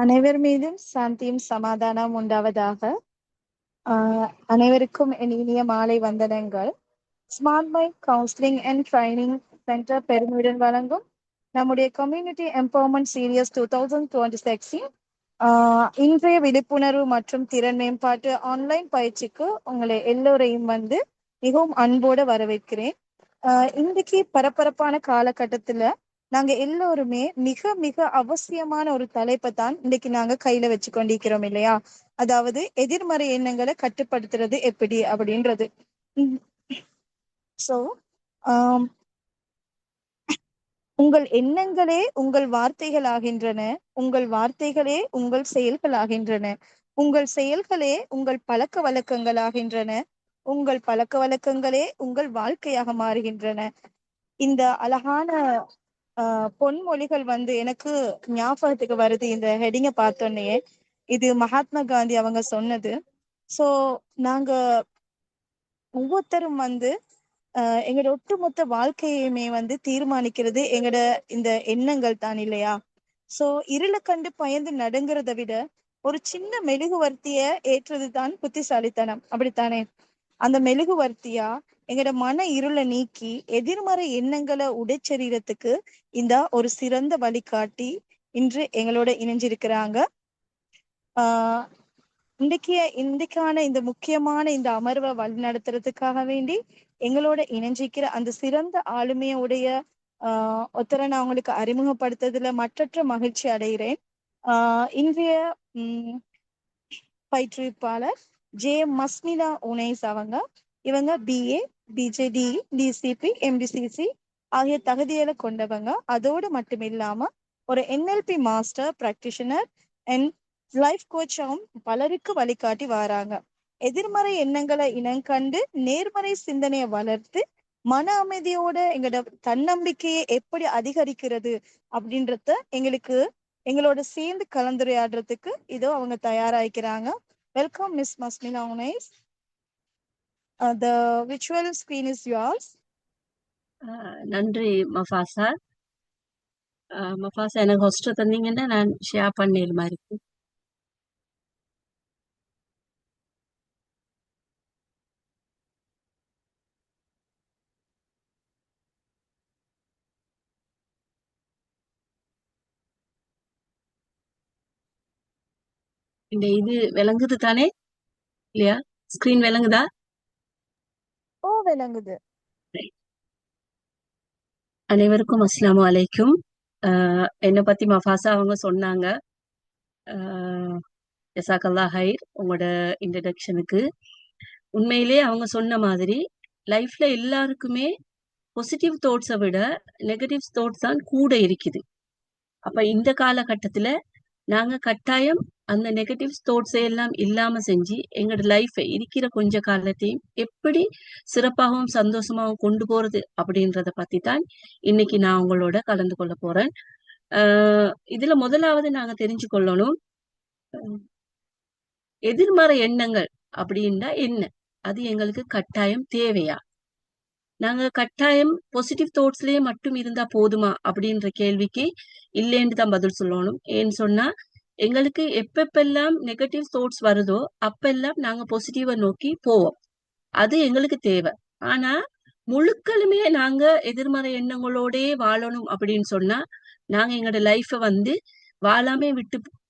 அனைவர் மீதும் சாந்தியும் சமாதானம் உண்டாவதாக. அனைவருக்கும் என் இனிய மாலை வந்தனங்கள். Smart mind counselling and training centre பெருமையுடன் வழங்கும் நம்முடைய கம்யூனிட்டி எம்பவர்மெண்ட் சீரியஸ் 2026 இன்றைய விழிப்புணர்வு மற்றும் திறன் மேம்பாட்டு ஆன்லைன் பயிற்சிக்கு உங்களை எல்லோரையும் மிகவும் அன்போடு வரவேற்கிறேன். இன்றைக்கு பரபரப்பான காலகட்டத்துல நாங்க எல்லோருமே மிக மிக அவசியமான ஒரு தலைப்பை தான் இன்னைக்கு நாங்க கையில வச்சு கொண்டிருக்கிறோம் இல்லையா? அதாவது எதிர்மறை எண்ணங்களை கட்டுப்படுத்துறது எப்படி அப்படின்றது. சோ உங்கள் எண்ணங்களே உங்கள் வார்த்தைகள் ஆகின்றன, உங்கள் வார்த்தைகளே உங்கள் செயல்கள் ஆகின்றன, உங்கள் செயல்களே உங்கள் பழக்க வழக்கங்கள் ஆகின்றன, உங்கள் பழக்க வழக்கங்களே உங்கள் வாழ்க்கையாக மாறுகின்றன. இந்த அழகான பொன்மொழிகள் எனக்கு ஞாபகத்துக்கு வருது இந்த ஹெடிங்கை பார்த்தோன்னே. இது மகாத்மா காந்தி அவங்க சொன்னது. சோ நாங்க ஒவ்வொருத்தரும் எங்களோட ஒட்டுமொத்த வாழ்க்கையுமே தீர்மானிக்கிறது எங்களோட இந்த எண்ணங்கள் தான் இல்லையா? சோ இருளை கண்டு பயந்து நடுங்கிறத விட ஒரு சின்ன மெழுகுவர்த்திய ஏற்றது தான் புத்திசாலித்தனம், அப்படித்தானே? அந்த மெழுகுவர்த்தியா எங்களோட மன இருளை நீக்கி எதிர்மறை எண்ணங்களை உடைச்செறியறதுக்கு இந்த ஒரு சிறந்த வழிகாட்டி இன்று எங்களோட இணைஞ்சிருக்கிறாங்க. இன்றைக்கான இந்த முக்கியமான இந்த அமர்வை வழிநடத்துறதுக்காக வேண்டி எங்களோட இணைஞ்சிக்கிற அந்த சிறந்த ஆளுமையுடைய ஒருத்தரை நான் உங்களுக்கு அறிமுகப்படுத்துறதுல மற்றற்ற மகிழ்ச்சி அடைகிறேன். இன்றைய பயிற்றுவிப்பாளர் ஜே மஸ்மினா உனேஸ் இவங்க BA, BJD, DCP, MDCC ஆகிய தகுதிகளை கொண்டவங்க. அதோடு மட்டும் இல்லாம ஒரு NLP master practitioner and life கோச்சாவும் பலருக்கு வழிகாட்டி வராங்க. எதிர்மறை எண்ணங்களை இனங்கண்டு நேர்மறை சிந்தனையை வளர்த்து மன அமைதியோட எங்களோட தன்னம்பிக்கையை எப்படி அதிகரிக்கிறது அப்படின்றத எங்களோட சேர்ந்து கலந்துரையாடுறதுக்கு இதோ அவங்க தயாராகிக்கிறாங்க. Welcome miss Masmina Unais. The virtual screen is yours. நன்றி மஃபாசா. மஃபாசா எனக்கு ஹோஸ்ட் தந்தீங்கன்னா நான் ஷேர் பண்ணிடுற மாதிரி இருக்கு. இந்த இது விளங்குது தானே இல்லையா? ஸ்கிரீன் விளங்குதா? விளங்குது. அனைவருக்கும் அஸ்ஸலாமு அலைக்கும். என்னை பத்தி மஃபாசா அவங்க சொன்னாங்க. ஜஸாக்கல்லா ஹைர் உங்களோட இன்ட்ரடக்ஷனுக்கு. உண்மையிலே அவங்க சொன்ன மாதிரி லைஃப்ல எல்லாருக்குமே பாசிட்டிவ் தாட்ஸை விட நெகட்டிவ் தாட்ஸ் தான் கூட இருக்குது. அப்ப இந்த காலகட்டத்துல நாங்க கட்டாயம் அந்த நெகட்டிவ் தாட்ஸை எல்லாம் இல்லாம செஞ்சு எங்களோட லைஃபை இருக்கிற கொஞ்ச காலத்தையும் எப்படி சிறப்பாகவும் சந்தோஷமாகவும் கொண்டு போறது அப்படின்றத பத்தி தான் இன்னைக்கு நான் உங்களோட கலந்து கொள்ள போறேன். இதுல முதலாவது நாங்க தெரிஞ்சு கொள்ளணும், எதிர்மறை எண்ணங்கள் அப்படின்னா என்ன, அது எங்களுக்கு கட்டாயம் தேவையா? நாங்க கட்டாயம் பாசிட்டிவ் தாட்ஸ்லயே மட்டும் இருந்தா போதுமா அப்படின்ற கேள்விக்கு இல்லைன்னு தான் பதில் சொல்லணும். ஏன்னு சொன்னா எங்களுக்கு எப்பெல்லாம் நெகட்டிவ் தாட்ஸ் வருதோ அப்பெல்லாம் நாங்க பாசிட்டிவா நோக்கி போவோம், அது எங்களுக்கு தேவை. ஆனா முழுக்களுமே நாங்க எதிர்மறை எண்ணங்களோடே வாழணும் அப்படின்னு சொன்னா நாங்க எங்களோட லைஃப வாழாமே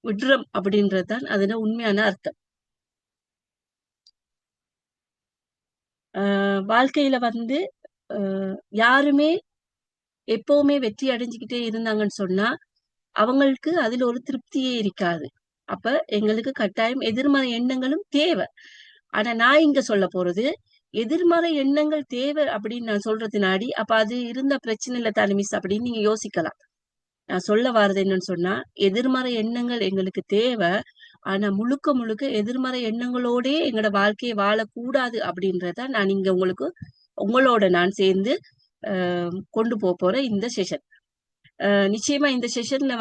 விடுறோம் அப்படின்றதுதான் அதுல உண்மையான அர்த்தம். வாழ்க்கையில யாருமே எப்பவுமே வெற்றி அடைஞ்சுக்கிட்டே இருந்தாங்கன்னு சொன்னா அவங்களுக்கு அதுல ஒரு திருப்தியே இருக்காது. அப்ப எங்களுக்கு கட்டாயம் எதிர்மறை எண்ணங்களும் தேவை. ஆனா நான் இங்க சொல்ல போறது, எதிர்மறை எண்ணங்கள் தேவை அப்படின்னு நான் சொல்றதுனாடி அப்ப அது இருந்த பிரச்சனை இல்லை தானே மிஸ் அப்படின்னு நீங்க யோசிக்கலாம். நான் சொல்ல வர்றது என்னன்னு சொன்னா, எதிர்மறை எண்ணங்கள் எங்களுக்கு தேவை, ஆனா முழுக்க முழுக்க எதிர்மறை எண்ணங்களோடே எங்களோட வாழ்க்கையை வாழக்கூடாது அப்படின்றத நான் இங்க உங்களோட நான் சேர்ந்து கொண்டு போற இந்த செஷன். நிச்சயமா இந்த செஷன்ல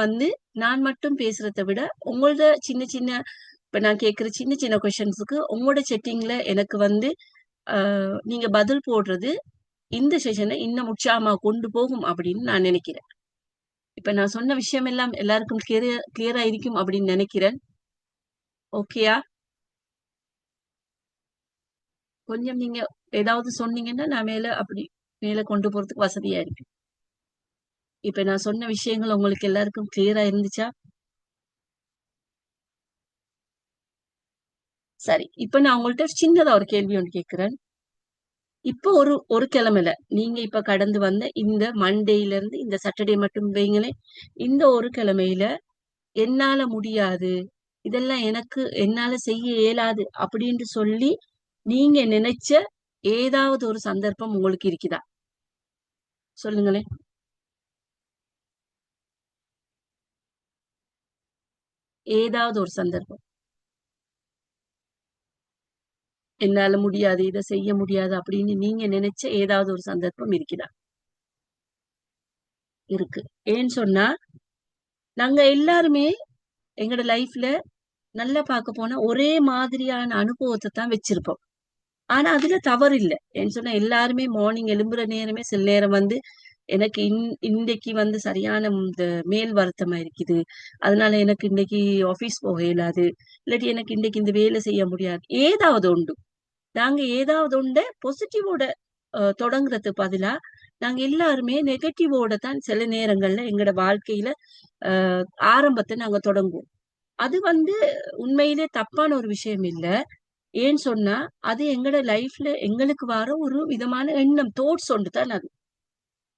நான் மட்டும் பேசுறதை விட உங்களோட சின்ன சின்ன இப்ப நான் கேட்கிற சின்ன சின்ன கொஸ்டின்ஸுக்கு உங்களோட செட்டிங்ல எனக்கு நீங்க பதில் போடுறது இந்த செஷனை இன்னும் உற்சாகமா கொண்டு போகும் அப்படின்னு நான் நினைக்கிறேன். இப்ப நான் சொன்ன விஷயம் எல்லாம் எல்லாருக்கும் கிளியரா இருக்கும் அப்படின்னு நினைக்கிறேன். ஓகேயா? கொஞ்சம் நீங்க ஏதாவது சொன்னீங்கன்னா நான் மேல கொண்டு போறதுக்கு வசதியா இருக்கு. இப்ப நான் சொன்ன விஷயங்கள் உங்களுக்கு எல்லாருக்கும் கிளியரா இருந்துச்சா? சரி, இப்ப நான் உங்கள்ட்ட சின்னதா ஒரு கேள்வி ஒன்று கேட்கிறேன். இப்ப ஒரு கிழமையில நீங்க இப்ப கடந்து வந்த இந்த மண்டேல இருந்து இந்த சாட்டர்டே மட்டும் வைங்களேன், இந்த ஒரு கிழமையில என்னால முடியாது, இதெல்லாம் என்னால செய்ய இயலாது அப்படின்னு சொல்லி நீங்க நினைச்ச ஏதாவது ஒரு சந்தர்ப்பம் உங்களுக்கு இருக்குதா? சொல்லுங்களேன். ஏதாவது ஒரு சந்தர்ப்பம். என்னால முடியாது, இதை செய்ய முடியாது அப்படின்னு நீங்க நினைச்ச ஏதாவது ஒரு சந்தர்ப்பம் இருக்குதா? இருக்கு. ஏன்னு சொன்னா நாங்க எல்லாருமே எங்களோட லைஃப்ல நல்லா பார்க்க போனா ஒரே மாதிரியான அனுபவத்தை தான் வச்சிருப்போம். ஆனா அதுல தவறு இல்ல. ஏன்னு சொன்னா எல்லாருமே மார்னிங் எழும்புற நேரமே சில நேரம் வந்து எனக்கு இன்னைக்கு வந்து சரியான இந்த மேல் வருத்தமா இருக்குது. அதனால எனக்கு இன்னைக்கு ஆபீஸ் போக இயலாது. இல்லாட்டி எனக்கு இன்னைக்கு இந்த வேலை செய்ய முடியாது. ஏதாவது உண்டு. நாங்க ஏதாவது உண்ட பாசிட்டிவோட தொடங்குறது பதிலா நாங்க எல்லாருமே நெகட்டிவோட தான் சில நேரங்கள்ல எங்களோட வாழ்க்கையில ஆரம்பத்தை நாங்க தொடங்குவோம். அது வந்து உண்மையிலே தப்பான ஒரு விஷயம் இல்ல. ஏன்னு சொன்னா அது எங்களோட லைஃப்ல எங்களுக்கு வர ஒரு விதமான எண்ணம், தோட்ஸ் ஒன்று தான் அது.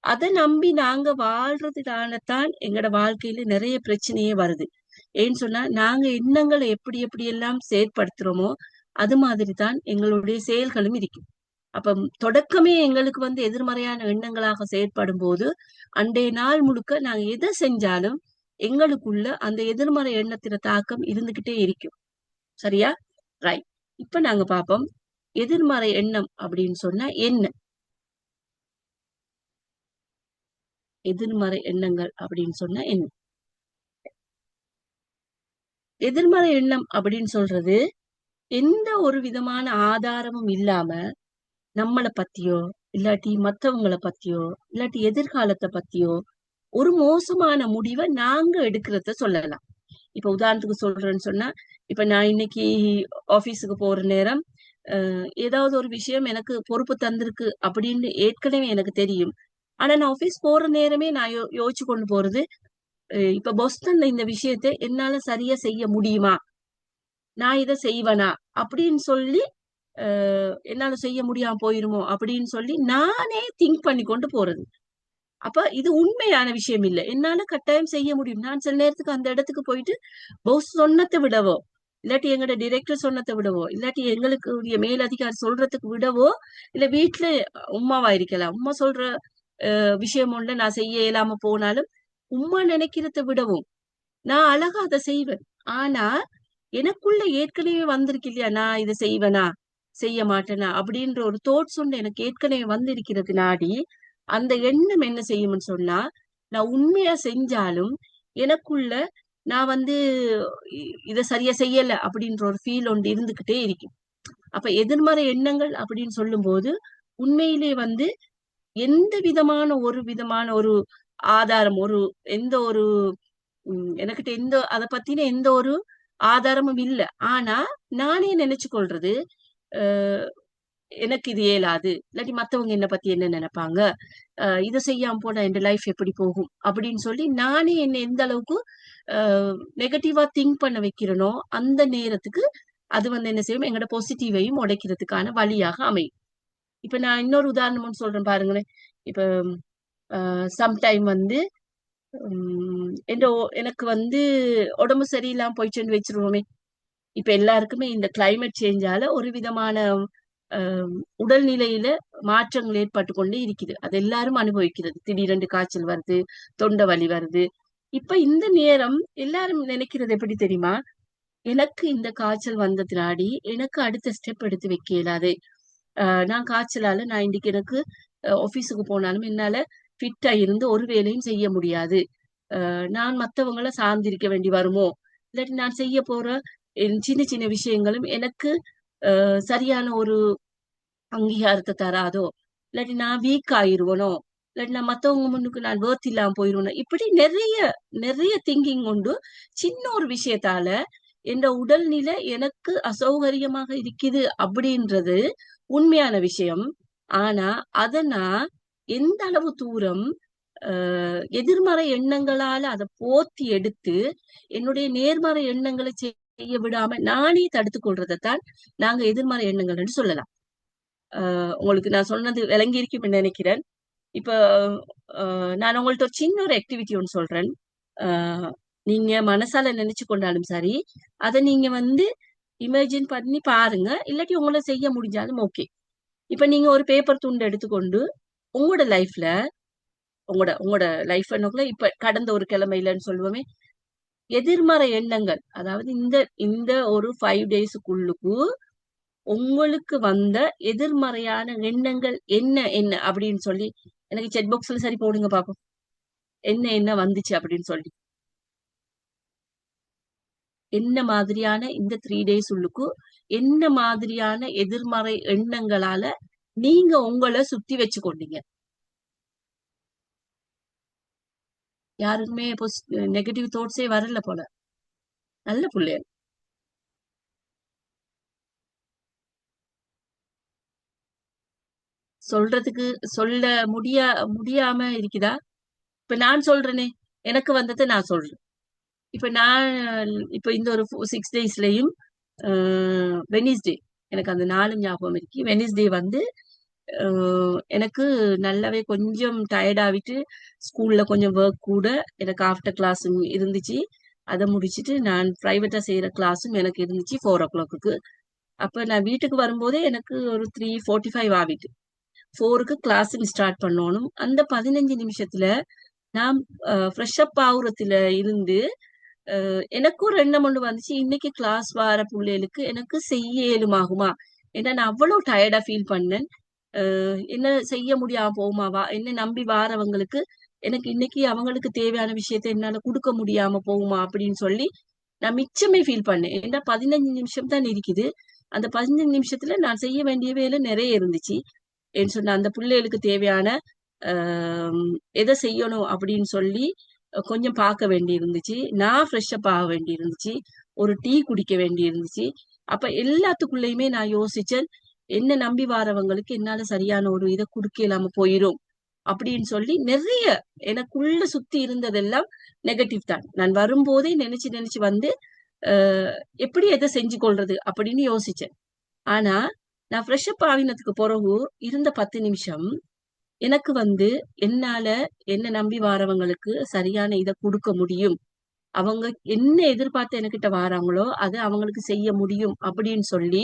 அதை நம்பி நாங்க வாழ்றதுனாலதான் எங்களோட வாழ்க்கையில நிறைய பிரச்சனையே வருது. ஏன்னு சொன்னா நாங்க எண்ணங்களை எப்படி எப்படி எல்லாம் செயற்படுத்துறோமோ அது மாதிரிதான் எங்களுடைய செயல்களும் இருக்கு. அப்ப தொடக்கமே எங்களுக்கு வந்து எதிர்மறையான எண்ணங்களாக செயற்படும் போது அன்றைய நாள் முழுக்க நாங்க எதை செஞ்சாலும் எங்களுக்குள்ள அந்த எதிர்மறை எண்ணத்தின தாக்கம் இருந்துகிட்டே இருக்கும். சரியா? ரைட். இப்ப நாங்க பாப்போம், எதிர்மறை எண்ணம் அப்படின்னு சொன்னா என்ன? எதிர்மறை எண்ணங்கள் அப்படின்னு சொன்னா என்ன? எதிர்மறை எண்ணம் அப்படின்னு சொல்றது எந்த ஒரு விதமான ஆதாரமும் இல்லாம நம்மளை பத்தியோ இல்லாட்டி மத்தவங்கள பத்தியோ இல்லாட்டி எதிர்காலத்தை பத்தியோ ஒரு மோசமான முடிவை நாங்க எடுக்கிறத சொல்லலாம். இப்ப உதாரணத்துக்கு சொல்றேன்னு சொன்னா, இப்ப நான் இன்னைக்கு ஆபீஸுக்கு போற நேரம் ஏதாவது ஒரு விஷயம் எனக்கு பொறுப்பு தந்திருக்கு அப்படின்னு ஏற்கனவே எனக்கு தெரியும். ஆனா நான் ஆபீஸ் போற நேரமே நான் யோசிச்சு கொண்டு போறது, இப்ப பொஸ் தந்த இந்த விஷயத்தை என்னால சரியா செய்ய முடியுமா, நான் இதை செய்வேனா அப்படின்னு சொல்லி என்னால செய்ய முடியாம போயிருமோ அப்படின்னு சொல்லி நானே திங்க் பண்ணி கொண்டு போறது. அப்ப இது உண்மையான விஷயம் இல்ல. என்னால கட்டாயம் செய்ய முடியும். நான் சில நேரத்துக்கு அந்த இடத்துக்கு போயிட்டு பாஸ் சொன்னதை விடவோ இல்லாட்டி எங்களோட டிரெக்டர் சொன்னதை விடவோ இல்லாட்டி எங்களுக்கு உரிய மேலதிகாரி சொல்றதுக்கு விடவோ இல்ல வீட்டுல உம்மாவா இருக்கலாம், உம்மா சொல்ற விஷயம் ஒண்ணு நான் செய்ய இயலாம போனாலும் உம்மா நினைக்கிறத விடவும் நான் அழகா அதை செய்வேன். ஆனா எனக்குள்ள ஏற்கனவே வந்திருக்கு இல்லையா, நான் இதை செய்வேனா செய்ய மாட்டேனா அப்படின்ற ஒரு தோட்ஸ் ஒன்று எனக்கு ஏற்கனவே வந்திருக்கிறது நாடி அந்த எண்ணம் என்ன செய்யும்னு சொன்னா, நான் உண்மையா செஞ்சாலும் எனக்குள்ள நான் வந்து இத சரியா செய்யல அப்படின்ற ஒரு ஃபீல் ஒன்று இருந்துகிட்டே இருக்கும். அப்ப எதிர்மறை எண்ணங்கள் அப்படின்னு சொல்லும் போது உண்மையிலே வந்து எந்த விதமான ஒரு ஆதாரம், எந்த ஒரு எனக்கிட்ட அத பத்தின எந்த ஒரு ஆதாரமும் இல்ல. ஆனா நானே நினைச்சு கொள்றது, அஹ் எனக்கு இது இயலாது, இல்லாட்டி மத்தவங்க என்ன பத்தி என்ன நினைப்பாங்க, இதை செய்யாம போனா என் லைஃப் எப்படி போகும் அப்படின்னு சொல்லி நானே என்ன எந்த அளவுக்கு நெகட்டிவா திங்க் பண்ண வைக்கிறனோ அந்த நேரத்துக்கு அது வந்து என்ன செய்யும், எங்களோட பாசிட்டிவையும் உடைக்கிறதுக்கான வழியாக அமையும். இப்ப நான் இன்னொரு உதாரணம்னு சொல்றேன் பாருங்களேன். இப்ப சம்டைம் வந்து எனக்கு வந்து உடம்பு சரியில்லாம போயிடுச்சுன்னு வச்சிருவோமே. இப்ப எல்லாருக்குமே இந்த கிளைமேட் சேஞ்சால ஒரு விதமான உடல்நிலையில மாற்றங்கள் ஏற்பட்டு கொண்டே இருக்குது. அது எல்லாரும் அனுபவிக்கிறது. திடீரென்று காய்ச்சல் வருது, தொண்டை வலி வருது. இப்ப இந்த நேரம் எல்லாரும் நினைக்கிறது எப்படி தெரியுமா, எனக்கு இந்த காய்ச்சல் வந்ததுனாடி எனக்கு அடுத்த ஸ்டெப் எடுத்து வைக்க இயலாது. நான் காய்ச்சலால நான் இன்னைக்கு எனக்கு ஆபீஸுக்கு போனாலும் என்னால ஃபிட்டா இருந்து ஒரு வேலையும் செய்ய முடியாது. நான் மத்தவங்கள சார்ந்திருக்க வேண்டி வருமோ, இல்லாட்டி நான் செய்ய போற சின்ன சின்ன விஷயங்களும் எனக்கு சரியான ஒரு அங்கீகாரத்தை தராதோ, இல்லாட்டி நான் வீக் ஆயிருவனோ, இல்லாட்டி நான் மத்தவங்க முன்னுக்கு நான் வேர்த் இல்லாம போயிருவேன். இப்படி நிறைய நிறைய திங்கிங் உண்டு. சின்ன ஒரு விஷயத்தால என்ற உடல்நிலை எனக்கு அசௌகரியமாக இருக்குது அப்படின்றது உண்மையான விஷயம். ஆனா அத நான் எந்த அளவு தூரம் எதிர்மறை எண்ணங்களால அதை போத்தி எடுத்து என்னுடைய நேர்மறை எண்ணங்களை செய்ய விடாம நானே தடுத்துக் கொள்றதைத்தான் நாங்க எதிர்மறை எண்ணங்கள் என்று சொல்லலாம். உங்களுக்கு நான் சொன்னது விளங்கி இருக்கும் நினைக்கிறேன். இப்ப நான் உங்கள்ட்ட ஒரு சின்ன ஒரு ஆக்டிவிட்டி ஒன்று சொல்றேன். நீங்க மனசால நினைச்சு கொண்டாலும் சரி, அதை நீங்க இமேஜின் பண்ணி பாருங்க. இல்லாட்டி உங்களை செய்ய முடிஞ்சாலும் ஓகே. இப்ப நீங்க ஒரு பேப்பர் துண்டு எடுத்துக்கொண்டு உங்களோட லைஃப்ல உங்களோட லைஃப் இப்ப கடந்த ஒரு கிழமையிலன்னு சொல்லுவோமே, எதிர்மறை எண்ணங்கள், அதாவது இந்த இந்த ஒரு 5 டேஸுக்குள்ளுக்கு உங்களுக்கு வந்த எதிர்மறையான எண்ணங்கள் என்ன என்ன அப்படின்னு சொல்லி எனக்கு செட் பாக்ஸ்ல சரி போடுங்க பாப்போம். என்ன என்ன வந்துச்சு அப்படின்னு சொல்லி, என்ன மாதிரியான இந்த 3 டேஸ் உள்ளுக்கு என்ன மாதிரியான எதிர்மறை எண்ணங்களால நீங்க உங்களை சுத்தி வச்சு கொண்டீங்க. யாருக்குமே நெகட்டிவ் தாட்ஸே வரல போல. நல்ல புள்ளைய சொல்றதுக்கு சொல்ல முடியாம இருக்குதா? இப்ப நான் சொல்றேனே, எனக்கு வந்ததை நான் சொல்றேன். இப்ப நான் இப்ப இந்த ஒரு 6 டேஸ்லயும் வெனிஸ்டே, எனக்கு அந்த நாளும் ஞாபகம் இருக்கு. வெனிஸ்டே எனக்கு நல்லாவே கொஞ்சம் டயர்ட் ஆகிட்டு, ஸ்கூல்ல கொஞ்சம் ஒர்க் கூட எனக்கு ஆஃப்டர் கிளாஸும் இருந்துச்சு. அதை முடிச்சுட்டு நான் பிரைவேட்டா செய்யற கிளாஸும் எனக்கு இருந்துச்சு 4 o'clock. அப்ப நான் வீட்டுக்கு வரும்போதே எனக்கு ஒரு 3:45 ஆகிட்டு 4க்கு கிளாஸும் ஸ்டார்ட் பண்ணணும். அந்த 15 நிமிஷத்துல நான் ஃப்ரெஷ் அப் ஆகுறதுல இருந்து எனக்கு ஒரு எண்ணம் ஒன்று வந்துச்சு, இன்னைக்கு கிளாஸ் வார பிள்ளைகளுக்கு எனக்கு செய்ய இயலுமாகுமா. ஏன்னா நான் அவ்வளவு டயர்டா ஃபீல் பண்ணேன். என்ன செய்ய முடியாம போகுமாவா, என்ன நம்பி வாரவங்களுக்கு எனக்கு இன்னைக்கு அவங்களுக்கு தேவையான விஷயத்த என்னால கொடுக்க முடியாம போகுமா அப்படின்னு சொல்லி நான் மிச்சமே ஃபீல் பண்ணேன். ஏன்னா 15 நிமிஷம் தான் இருக்குது. அந்த 15 நிமிஷத்துல நான் செய்ய வேண்டிய வேலை நிறைய இருந்துச்சு. ஏன்னு சொன்ன அந்த பிள்ளைகளுக்கு தேவையான எதை செய்யணும் அப்படின்னு சொல்லி கொஞ்சம் பார்க்க வேண்டி இருந்துச்சு. நான் ஃப்ரெஷ் அப் ஆக வேண்டி இருந்துச்சு. ஒரு டீ குடிக்க வேண்டி இருந்துச்சு. அப்ப எல்லாத்துக்குள்ளயுமே நான் யோசிச்சேன், என்ன நம்பி வாரவங்களுக்கு என்னால சரியான ஒரு இதை கொடுக்க இல்லாம போயிரும் அப்படின்னு சொல்லி நிறைய எனக்குள்ள சுத்தி இருந்ததெல்லாம் நெகட்டிவ் தான். நான் வரும்போதே நினைச்சு நினைச்சு எப்படி எதை செஞ்சு கொள்றது அப்படின்னு யோசிச்சேன். ஆனா நான் ஃப்ரெஷ் அப் ஆகினதுக்கு பிறகு இருந்த 10 நிமிஷம் எனக்கு என்னால என்ன நம்பி வாரவங்களுக்கு சரியான இதை கொடுக்க முடியும், அவங்க என்ன எதிர்பார்த்து என்கிட்ட வாராங்களோ அதை அவங்களுக்கு செய்ய முடியும் அப்படின்னு சொல்லி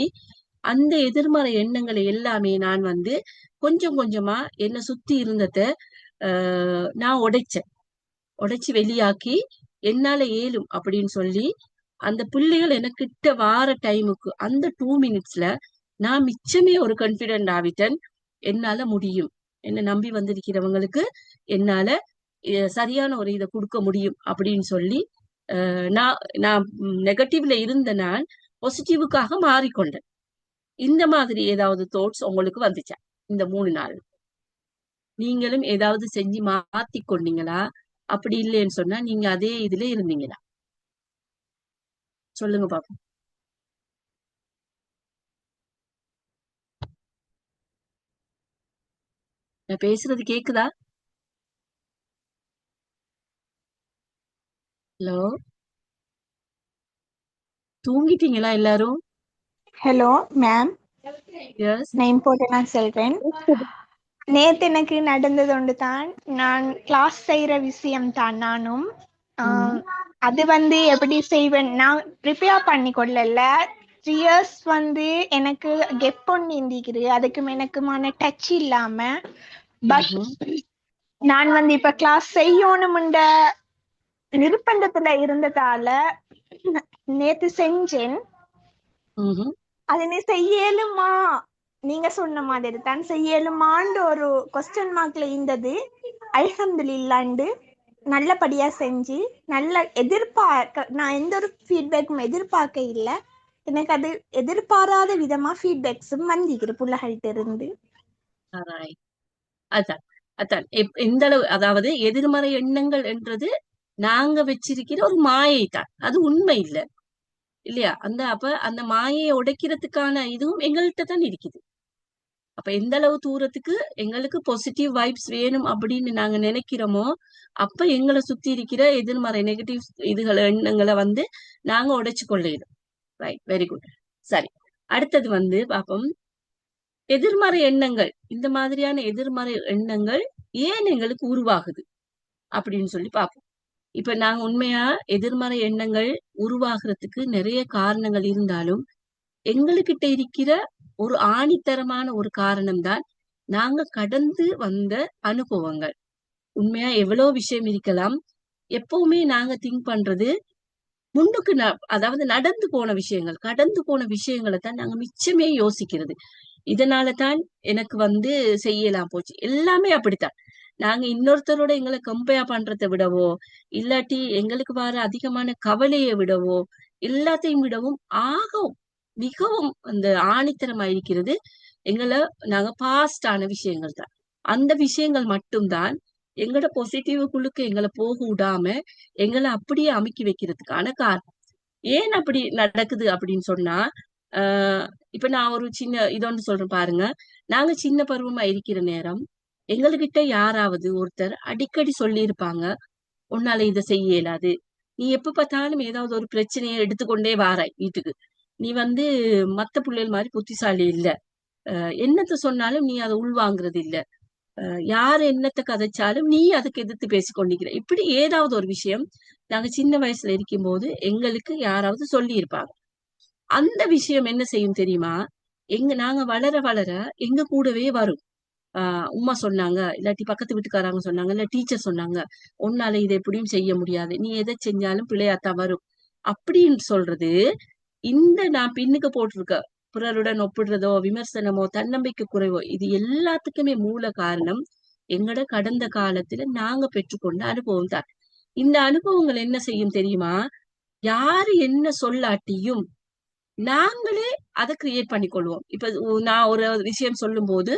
அந்த எதிர்மறை எண்ணங்களை எல்லாமே நான் கொஞ்சம் கொஞ்சமா என்ன சுத்தி இருந்தத நான் உடைச்சு வெளியாக்கி என்னால ஏலும் அப்படின்னு சொல்லி அந்த பிள்ளைகள் எனக்கிட்ட வார டைமுக்கு அந்த 2 மினிட்ஸ்ல நான் மிச்சமே ஒரு கான்பிடென்ட் ஆவிட்டேன். என்னால முடியும், என்ன நம்பி வந்திருக்கிறவங்களுக்கு என்னால சரியான ஒரு இதை கொடுக்க முடியும் அப்படின்னு சொல்லி நான் நான் நெகட்டிவ்ல இருந்த நான் பாசிட்டிவுக்காக மாறிக்கொண்டேன். இந்த மாதிரி ஏதாவது தாட்ஸ் உங்களுக்கு வந்துச்சா இந்த 3 நாள்? நீங்களும் ஏதாவது செஞ்சு மாத்தி கொண்டீங்களா? அப்படி இல்லைன்னு சொன்னா நீங்க அதே இதுல இருந்தீங்களா? சொல்லுங்க பாப்போம். நான் பேசுறது கேக்குதா? ஹலோ, தூங்கிட்டீங்களா எல்லாரும்? Hello ma'am, yes. நான் இம்பார்ட்டன்டாக சொல்கிறேன். நேற்று எனக்கு நடந்தது ஒன்று தான். நான் கிளாஸ் செய்கிற விஷயம் தான். நானும் அது எப்படி செய்வேன், நான் ப்ரிப்பேர் பண்ணி கொள்ளல. 3 years எனக்கு கெப் ஒன்று இந்திக்குது, அதுக்கும் எனக்குமான டச் இல்லாம. பட் நான் இப்ப கிளாஸ் செய்யணும்ன்ற நிர்பந்தத்துல இருந்ததால நேத்து செஞ்சேன். அது நீ செய்யலுமா, நீங்க சொன்ன மாதிரி தான் செய்யலுமான்னு ஒரு கொஸ்டின் மார்க்ல இருந்தது. அல்ஹம்துலில்லாஹ்ண்டு நல்லபடியா செஞ்சு நல்ல நான் எந்த ஒரு ஃபீட்பேக்கும் எதிர்பார்க்க இல்லை. எனக்கு அது எதிர்பாராத விதமா ஃபீட்பேக்ஸும் வந்திருக்கு பிள்ளைகள்கிட்ட இருந்து. அதான் அதான் எந்த அளவு, அதாவது எதிர்மறை எண்ணங்கள் என்றது நாங்க வச்சிருக்கிற ஒரு மாயை தான், அது உண்மை இல்ல இல்லையா? அப்ப அந்த மாயையை உடைக்கிறதுக்கான இதுவும் எங்கள்கிட்ட தான் இருக்குது. அப்ப எந்த அளவு தூரத்துக்கு எங்களுக்கு பாசிட்டிவ் வைப்ஸ் வேணும் அப்படின்னு நாங்க நினைக்கிறோமோ, அப்ப எங்களை சுத்தி இருக்கிற எதிர்மறை நெகட்டிவ் எண்ணங்களை நாங்க உடைச்சு கொள்ளையிடும். Right, very good. சரி, அடுத்தது பாப்போம், எதிர்மறை எண்ணங்கள். இந்த மாதிரியான எதிர்மறை எண்ணங்கள் ஏன் எங்களுக்கு உருவாகுது அப்படின்னு சொல்லி பார்ப்போம். இப்ப நாங்க உண்மையா எதிர்மறை எண்ணங்கள் உருவாகிறதுக்கு நிறைய காரணங்கள் இருந்தாலும், எங்களுக்கிட்ட இருக்கிற ஒரு ஆணித்தரமான ஒரு காரணம் தான் நாங்க கடந்து வந்த அனுபவங்கள். உண்மையா எவ்வளவு விஷயம் இருக்கலாம். எப்பவுமே நாங்க திங்க் பண்றது முன்னுக்கு, அதாவது நடந்து போன விஷயங்கள், கடந்து போன விஷயங்களை தான் நாங்க மிச்சமே யோசிக்கிறது. இதனாலதான் எனக்கு செய்யலாம் போச்சு, எல்லாமே அப்படித்தான். நாங்க இன்னொருத்தரோட எங்களை கம்பேர் பண்றதை விடவோ, இல்லாட்டி எங்களுக்கு வர அதிகமான கவலையை விடவோ, எல்லாத்தையும் விடவும் மிகவும் அந்த ஆணித்தரமா இருக்கிறது நாங்க பாஸ்டான விஷயங்கள் தான். அந்த விஷயங்கள் மட்டும்தான் எங்களோட பாசிட்டிவுக்குள்ளுக்கு எங்களை போக விடாம எங்களை அப்படியே அமுக்கி வைக்கிறதுக்கான காரணம். ஏன் அப்படி நடக்குது அப்படின்னு சொன்னா, இப்ப நான் ஒரு சின்ன இதொன்று சொல்றேன் பாருங்க. நாங்க சின்ன பருவமா இருக்கிற நேரம் எங்ககிட்ட யாராவது ஒருத்தர் அடிக்கடி சொல்லி இருப்பாங்க, உன்னால இதை செய்ய இயலாது, நீ எப்ப பார்த்தாலும் ஏதாவது ஒரு பிரச்சனையை எடுத்துக்கொண்டே வாராய் வீட்டுக்கு, நீ மத்த பிள்ளைகள் மாதிரி புத்திசாலி இல்ல, என்னத்த சொன்னாலும் நீ அதை உள்வாங்குறது இல்ல, யாரு என்னத்தை கதைச்சாலும் நீ அதுக்கு எதிர்த்து பேசிக்கொண்டிருக்கிற, இப்படி ஏதாவது ஒரு விஷயம் நாங்க சின்ன வயசுல இருக்கும் போது எங்களுக்கு யாராவது சொல்லி இருப்பாங்க. அந்த விஷயம் என்ன செய்யும் தெரியுமா? நாங்க வளர வளர எங்க கூடவே வரும். உம்மா சொன்னாங்க, இல்லாட்டி பக்கத்து வீட்டுக்காரங்க சொன்னாங்க, இல்ல டீச்சர் சொன்னாங்க, உன்னால இதை எப்படியும் செய்ய முடியாது, நீ எதை செஞ்சாலும் பிள்ளையாத்தான் வரும் அப்படின்னு சொல்றது. நான் பின்னுக்கு போட்டிருக்க பிறருடன் ஒப்பிடுறதோ, விமர்சனமோ, தன்னம்பிக்கை குறைவோ, இது எல்லாத்துக்குமே மூல காரணம் எங்கட கடந்த காலத்துல நாங்க பெற்றுக்கொண்ட அனுபவம் தான். இந்த அனுபவங்கள் என்ன செய்யும் தெரியுமா? யாரு என்ன சொல்லாட்டியும் நாங்களே அதை கிரியேட் பண்ணிக்கொள்வோம். இப்ப நான் ஒரு விஷயம் சொல்லும் போது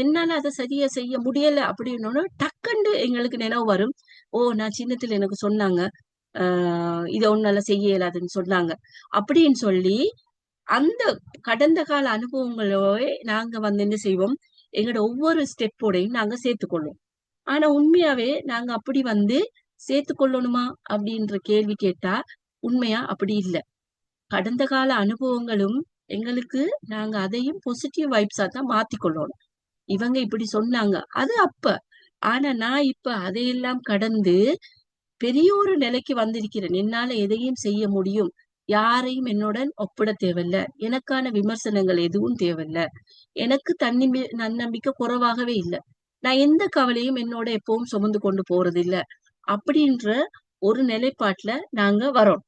என்னால அதை சரியா செய்ய முடியல அப்படின்னு டக்குண்டு எங்களுக்கு நினைவு வரும், ஓ நான் சின்னத்துல எனக்கு சொன்னாங்க, இதை ஒன்னால செய்ய இயலாதுன்னு சொன்னாங்க அப்படின்னு சொல்லி அந்த கடந்த கால அனுபவங்களோட நாங்க என்ன செய்வோம், எங்களோட ஒவ்வொரு ஸ்டெப்போடையும் நாங்க சேர்த்துக்கொள்வோம். ஆனா உண்மையாவே நாங்க அப்படி சேர்த்துக்கொள்ளணுமா அப்படின்ற கேள்வி கேட்டா உண்மையா அப்படி இல்லை. கடந்த கால அனுபவங்களும் எங்களுக்கு நாங்க அதையும் பாசிட்டிவ் வைப்ஸா தான் மாத்திக்கொள்ளணும். இவங்க இப்படி சொன்னாங்க அது அப்ப, ஆனா நான் இப்ப அதையெல்லாம் கடந்து பெரிய ஒரு நிலைக்கு வந்திருக்கிறேன், என்னால எதையும் செய்ய முடியும், யாரையும் என்னுடன் ஒப்பிட தேவையில்ல, எனக்கான விமர்சனங்கள் எதுவும் தேவையில்ல, எனக்கு நன்னம்பிக்கை குறைவாகவே இல்லை, நான் எந்த கவலையும் என்னோட எப்பவும் சுமந்து கொண்டு போறது இல்ல அப்படின்ற ஒரு நிலைப்பாட்டுல நாங்க வரோம்.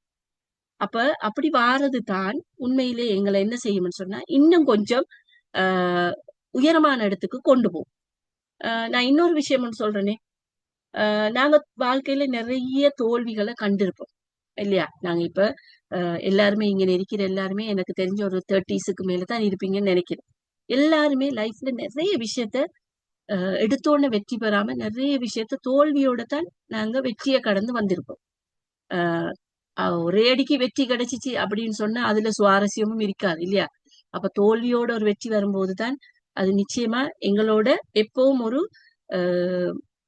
அப்படி வாரது தான் உண்மையிலே எங்களை என்ன செய்யும்னு சொன்னா இன்னும் கொஞ்சம் உயரமான இடத்துக்கு கொண்டு போகும். நான் இன்னொரு விஷயம் சொல்றேனே, நாங்க வாழ்க்கையில நிறைய தோல்விகளை கண்டிருப்போம் இல்லையா? நாங்க இப்ப எல்லாருமே இங்க இருக்கிற எல்லாருமே எனக்கு தெரிஞ்ச ஒரு 30s மேலதான் இருப்பீங்கன்னு நினைக்கிறேன். எல்லாருமே லைஃப்ல நிறைய விஷயத்த எடுத்தோன்னு வெற்றி பெறாம நிறைய விஷயத்த தோல்வியோட தான் நாங்க வெற்றியை கடந்து வந்திருப்போம். ஒரே அடிக்கு வெற்றி கிடைச்சிச்சு அப்படின்னு சொன்னா அதுல சுவாரஸ்யமும் இருக்காது இல்லையா? அப்ப தோல்வியோட ஒரு வெற்றி வரும்போதுதான் அது நிச்சயமா எங்களோட எப்பவும் ஒரு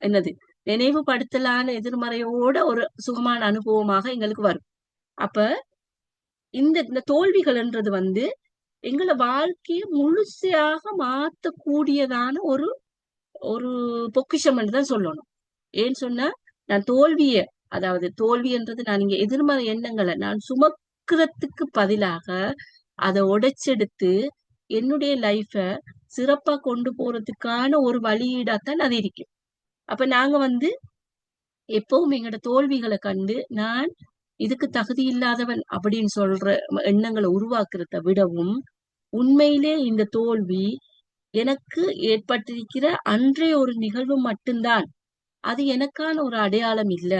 என்னது நினைவுபடுத்தலான எதிர்மறையோட ஒரு சுகமான அனுபவமாக எங்களுக்கு வரும். அப்ப இந்த தோல்விகள்ன்றது எங்களை வாழ்க்கையை முழுசையாக மாத்தக்கூடியதான ஒரு ஒரு பொக்கிஷம் தான் சொல்லணும். ஏன்னு சொன்னா நான் அதாவது தோல்வின்றது நான் இங்க எதிர்மறை எண்ணங்களை நான் சுமக்கிறதுக்கு பதிலாக அதை உடைச்செடுத்து என்னுடைய லைஃப சிறப்பா கொண்டு போறதுக்கான ஒரு வழியீடாத்தான் அது இருக்கும். அப்ப நாங்க எப்பவும் எங்களோட தோல்விகளை கண்டு நான் இதுக்கு தகுதி இல்லாதவன் அப்படின்னு சொல்ற எண்ணங்களை உருவாக்குறத விடவும், உண்மையிலே இந்த தோல்வி எனக்கு ஏற்பட்டிருக்கிற அன்றைய ஒரு நிகழ்வு மட்டும்தான், அது எனக்கான ஒரு அடையாளம் இல்ல.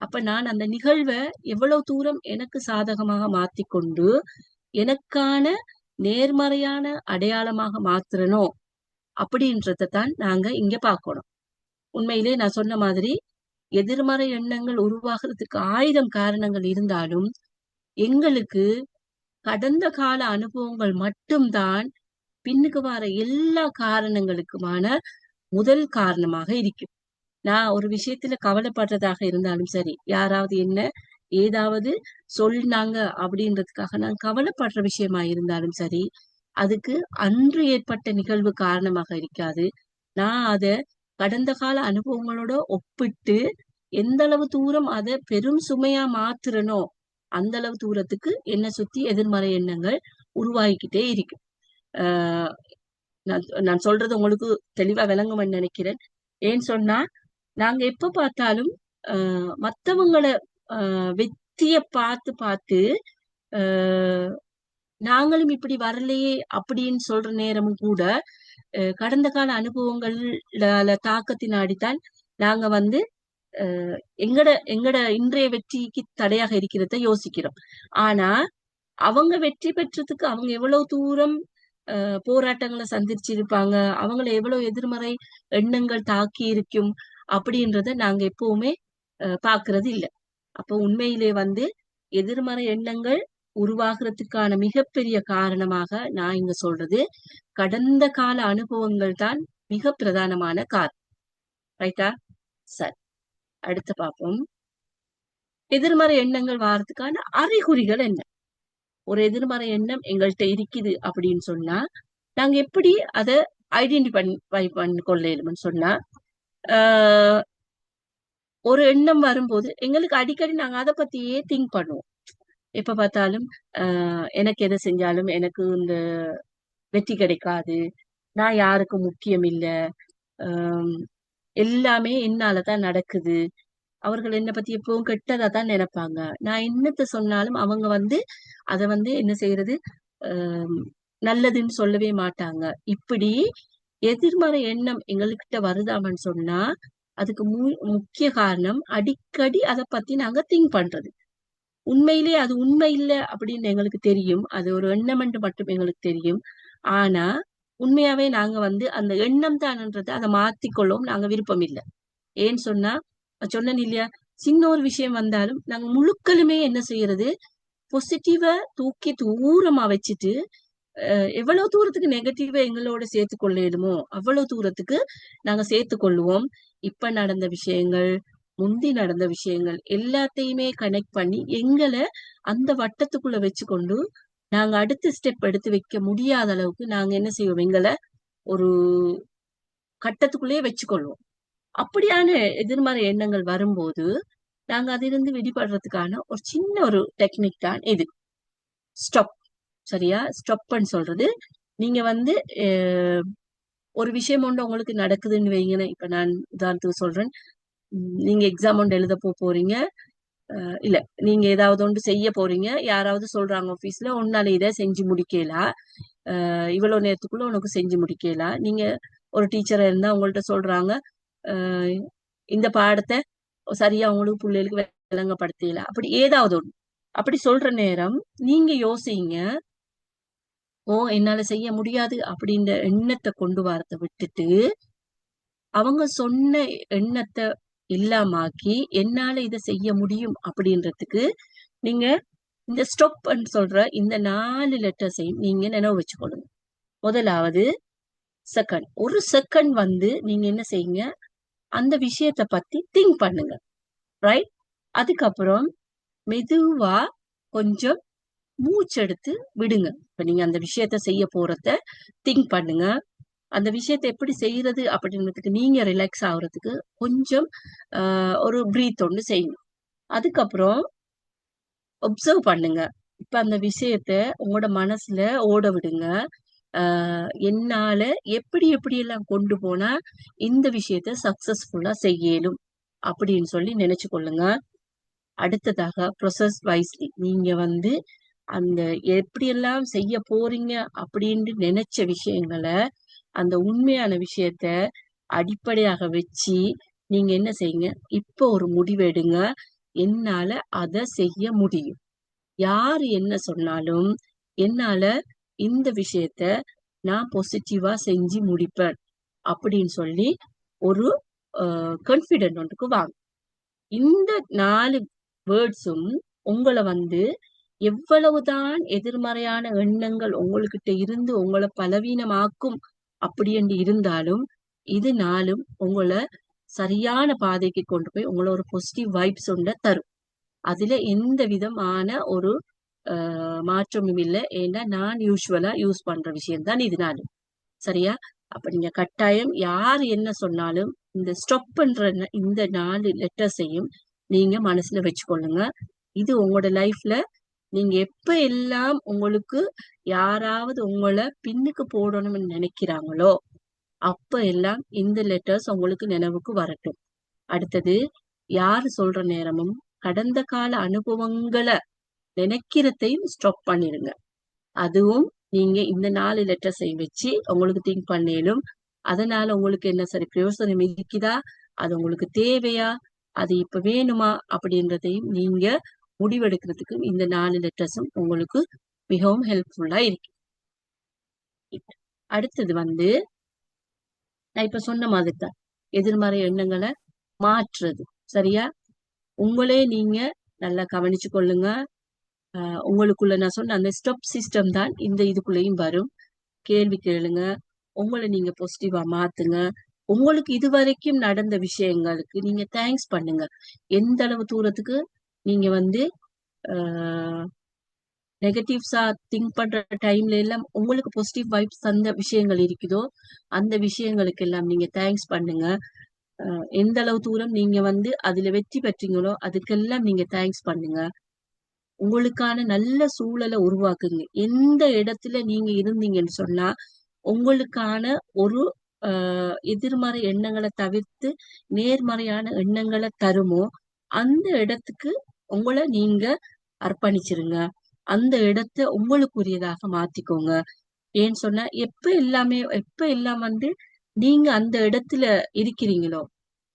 அப்ப நான் அந்த நிகழ்வை எவ்வளவு தூரம் எனக்கு சாதகமாக மாத்திக்கொண்டு எனக்கான நேர்மறையான அடையாளமாக மாத்துறனோ அப்படின்றத தான் நாங்க இங்க பார்க்கணும். உண்மையிலே நான் சொன்ன மாதிரி எதிர்மறை எண்ணங்கள் உருவாகிறதுக்கு 1000 காரணங்கள் இருந்தாலும் எங்களுக்கு கடந்த கால அனுபவங்கள் மட்டும்தான் பின்னுக்கு வர எல்லா காரணங்களுக்குமான முதல் காரணமாக இருக்கும். நான் ஒரு விஷயத்துல கவலைப்படுறதாக இருந்தாலும் சரி, யாராவது என்ன ஏதாவது சொன்னாங்க அப்படின்றதுக்காக நான் கவலைப்படுற விஷயமா இருந்தாலும் சரி, அதுக்கு அன்று ஏற்பட்ட நிகழ்வு காரணமாக இருக்காது. நான் அத கடந்த கால அனுபவங்களோட ஒப்பிட்டு எந்த அளவு தூரம் அதை பெரும் சுமையா மாத்துறனோ அந்த அளவு தூரத்துக்கு என்ன சுத்தி எதிர்மறை எண்ணங்கள் உருவாகிக்கிட்டே இருக்கும். ஆஹ் நான் சொல்றது உங்களுக்கு தெளிவா விளங்கும்னு நினைக்கிறேன். ஏன்னு சொன்னா நாங்க எப்ப பார்த்தாலும் மத்தவங்களை வெற்றிய பார்த்து பார்த்து நாங்களும் இப்படி வரலையே அப்படின்னு சொல்ற நேரமும் கூட கடந்த கால அனுபவங்கள்ல தாக்கத்தினாடித்தான் நாங்க வந்து எங்கட இன்றைய வெற்றிக்கு தடையாக இருக்கிறத யோசிக்கிறோம். ஆனா அவங்க வெற்றி பெற்றதுக்கு அவங்க எவ்வளவு தூரம் போராட்டங்களை சந்திச்சிருப்பாங்க, அவங்களை எவ்வளவு எதிர்மறை எண்ணங்கள் தாக்கி இருக்கும் அப்படின்றத நாங்க எப்பவுமே பாக்குறது இல்லை. அப்போ உண்மையிலே வந்து எதிர்மறை எண்ணங்கள் உருவாகிறதுக்கான மிகப்பெரிய காரணமாக நான் இங்க சொல்றது கடந்த கால அனுபவங்கள் தான் மிக பிரதானமான காரணம். ரைட்டா? சரி, அடுத்து பார்ப்போம். எதிர்மறை எண்ணங்கள் வாரத்துக்கான அறிகுறிகள் என்ன? ஒரு எதிர்மறை எண்ணம் எங்கள்கிட்ட இருக்குது அப்படின்னு சொன்னா நாங்க எப்படி அதை ஐடென்டிஃபை பண்ணி கொள்ளணும்னு சொன்னா, ஒரு எண்ணம் வரும்போது எங்களுக்கு அடிக்கடி நாங்க அதை பத்தியே திங்க் பண்ணுவோம். எப்ப பார்த்தாலும் எனக்கு எதை செஞ்சாலும் எனக்கு இந்த வெற்றி கிடைக்காது, நான் யாருக்கும் முக்கியம் இல்லை, எல்லாமே என்னாலதான் நடக்குது, அவர்கள் என்னை பத்தி எப்பவும் கெட்டதா தான் நினைப்பாங்க, நான் என்னத்த சொன்னாலும் அவங்க வந்து அதை வந்து என்ன செய்யறது நல்லதுன்னு சொல்லவே மாட்டாங்க. இப்படி எதிர்மறை எண்ணம் எங்ககிட்ட வருதாமன்னு சொன்னா அதுக்கு முக்கிய காரணம் அடிக்கடி அதை பத்தி நாங்க திங்க் பண்றது. உண்மையிலேயே அது உண்மை இல்லை அப்படின்னு எங்களுக்கு தெரியும், அது ஒரு எண்ணம் என்று மட்டும் எங்களுக்கு தெரியும். ஆனா உண்மையாவே நாங்க வந்து அந்த எண்ணம் தான்ன்றதை அதை மாத்திக்கொள்ளவும் நாங்க விருப்பம் இல்லை. ஏன்னு சொன்னா சொன்னேன் இல்லையா, சின்ன ஒரு விஷயம் வந்தாலும் நாங்க முழுக்களுமே என்ன செய்யறது, பாசிட்டிவா தூக்கி தூரமா வச்சுட்டு எவ்வளவு தூரத்துக்கு நெகட்டிவா எங்களோட சேர்த்து கொள்ளணுமோ அவ்வளவு தூரத்துக்கு நாங்க சேர்த்து கொள்ளுவோம். இப்ப நடந்த விஷயங்கள், முந்தி நடந்த விஷயங்கள் எல்லாத்தையுமே கனெக்ட் பண்ணி எங்களை அந்த வட்டத்துக்குள்ள வச்சுக்கொண்டு நாங்க அடுத்த ஸ்டெப் எடுத்து வைக்க முடியாத அளவுக்கு நாங்க என்ன செய்வோம், எங்களை ஒரு கட்டத்துக்குள்ளேயே வச்சுக்கொள்வோம். அப்படியான எதிர்மறை எண்ணங்கள் வரும்போது நாங்க அதிலிருந்து விடுபடுறதுக்கான ஒரு சின்ன ஒரு டெக்னிக் தான் இது, ஸ்டாப். சரியா? ஸ்டாப்ன்னு சொல்றது, நீங்க வந்து ஒரு விஷயம் ஒன்று உங்களுக்கு நடக்குதுன்னு வைங்க. இப்ப நான் உதாரணத்துக்கு சொல்றேன், நீங்க எக்ஸாம் ஒன்று எழுத போறீங்க, இல்ல நீங்க ஏதாவது ஒன்று செய்ய போறீங்க, யாராவது சொல்றாங்க ஆபீஸ்ல உன்னால இதை செஞ்சு முடிக்கலாம், இவ்வளவு நேரத்துக்குள்ள உனக்கு செஞ்சு முடிக்கலாம். நீங்க ஒரு டீச்சரா இருந்தா உங்கள்ட்ட சொல்றாங்க இந்த பாடத்தை சரியா உங்களுக்கு பிள்ளைகளுக்கு விளங்கப்படுத்தல, அப்படி ஏதாவது ஒன்று அப்படி சொல்ற நேரம் நீங்க யோசிங்க, ஓ என்னால செய்ய முடியாது அப்படின்ற எண்ணத்தை கொண்டு வரத விட்டுட்டு அவங்க சொன்ன எண்ணத்தை இல்லாமாக்கி என்னால இதை செய்ய முடியும் அப்படின்றதுக்கு நீங்க இந்த ஸ்டாப் சொல்ற இந்த 4 லெட்டர்ஸையும் நீங்க நினைவு வச்சுக்கொள்ளுங்க. முதலாவது செகண்ட். ஒரு செகண்ட் வந்து நீங்க என்ன செய்யுங்க, அந்த விஷயத்த பத்தி திங்க் பண்ணுங்க. ரைட்? அதுக்கப்புறம் மெதுவா கொஞ்சம் மூச்செடுத்து விடுங்க. இப்ப நீங்க அந்த விஷயத்த செய்ய போறத திங்க் பண்ணுங்க. அந்த விஷயத்த எப்படி செய்யறது அப்படின்றதுக்கு நீங்க ரிலாக்ஸ் ஆகுறதுக்கு கொஞ்சம் ஒரு பிரீத் ஒன்று செய்யுங்க. அதுக்கப்புறம் ஒப்சர்வ் பண்ணுங்க. இப்ப அந்த விஷயத்த உங்களோட மனசுல ஓட விடுங்க. என்னால எப்படி எல்லாம் கொண்டு போனா இந்த விஷயத்த சக்சஸ்ஃபுல்லா செய்யலும் அப்படின்னு சொல்லி நினைச்சு கொள்ளுங்க. அடுத்ததாக ப்ரொசஸ் வைஸ்லி, நீங்க வந்து அந்த எப்படியெல்லாம் செய்ய போறீங்க அப்படின்னு நினைச்ச விஷயங்களை, அந்த உண்மையான விஷயத்த அடிப்படையாக வச்சு நீங்க என்ன செய்யுங்க, இப்போ ஒரு முடிவெடுங்க, என்னால அதை செய்ய முடியும், யாரு என்ன சொன்னாலும் என்னால இந்த விஷயத்த நான் பாசிட்டிவா செஞ்சு முடிப்பேன் அப்படின்னு சொல்லி ஒரு கான்ஃபிடென்ட் ஒன்றுக்கு வாங்க. இந்த 4 வேர்ட்ஸும் உங்களை வந்து எவ்வளவுதான் எதிர்மறையான எண்ணங்கள் உங்கள்கிட்ட இருந்து உங்களை பலவீனமாக்கும் அப்படி என்று இருந்தாலும் இது நாளும் உங்களை சரியான பாதைக்கு கொண்டு போய் உங்களை ஒரு பாசிட்டிவ் வைப்ஸ் ஒன்றை தரும். அதுல எந்த விதமான ஒரு மாற்றமும் இல்லை. ஏன்னா நான் யூஸ்வலா யூஸ் பண்ற விஷயம் தான் இது நாளும். சரியா? அப்ப நீங்க கட்டாயம் யார் என்ன சொன்னாலும் இந்த ஸ்டாப் பண்ற இந்த 4 லெட்டர்ஸையும் நீங்க மனசுல வச்சுக்கொள்ளுங்க. இது உங்களோட லைஃப்ல நீங்க எப்ப எல்லாம் உங்களுக்கு யாராவது உங்களை பின்னுக்கு போடணும்னு நினைக்கிறாங்களோ அப்ப எல்லாம் இந்த லெட்டர்ஸ் உங்களுக்கு நினைவுக்கு வரட்டும். அடுத்தது, யாரு சொல்ற நேரமும் கடந்த கால அனுபவங்களை நினைக்கிறதையும் ஸ்டாப் பண்ணிருங்க. அதுவும் நீங்க இந்த 4 லெட்டர்ஸை வச்சு உங்களுக்கு திங்க் பண்ணேலும் அதனால உங்களுக்கு என்ன சரி பிரயோசனம் இருக்குதா, அது உங்களுக்கு தேவையா, அது இப்ப வேணுமா அப்படின்றதையும் நீங்க முடிவெடுக்கிறதுக்கு இந்த 4 லெட்டர்ஸும் உங்களுக்கு மிகவும் ஹெல்ப்ஃபுல்லா இருக்கு. அடுத்தது வந்து நான் இப்ப சொன்ன மாதிரி தான் எதிர்மறை எண்ணங்களை மாற்றுறது. சரியா? உங்களே நீங்க நல்லா கவனிச்சு கொள்ளுங்க. உங்களுக்குள்ள நான் சொன்ன அந்த ஸ்டாப் சிஸ்டம் தான் இந்த இதுக்குள்ளேயும் வரும். கேள்வி கேளுங்க, உங்களை நீங்க பாசிட்டிவா மாத்துங்க. உங்களுக்கு இதுவரைக்கும் நடந்த விஷயங்களுக்கு நீங்க தேங்க்ஸ் பண்ணுங்க. எந்த அளவு தூரத்துக்கு நீங்க வந்து நெகட்டிவ்ஸா திங்க் பண்ற டைம்ல எல்லாம் உங்களுக்கு பாசிட்டிவ் வைப்ஸ் தந்த விஷயங்கள் இருக்குதோ அந்த விஷயங்களுக்கு எல்லாம் நீங்க தேங்க்ஸ் பண்ணுங்க. எந்த அளவு தூரம் நீங்க வந்து அதுல வெற்றி பெற்றீங்களோ அதுக்கெல்லாம் நீங்க தேங்க்ஸ் பண்ணுங்க. உங்களுக்கான நல்ல சூழலை உருவாக்குங்க. எந்த இடத்துல நீங்க இருந்தீங்கன்னு சொன்னா உங்களுக்கான ஒரு எதிர்மறை எண்ணங்களை தவிர்த்து நேர்மறையான எண்ணங்களை தருமோ அந்த இடத்துக்கு உங்களை நீங்க அர்ப்பணிச்சிருங்க. அந்த இடத்தை உங்களுக்குரியதாக மாத்திக்கோங்க. ஏன்னு சொன்னா எப்ப எல்லாம் வந்து நீங்க அந்த இடத்துல இருக்கிறீங்களோ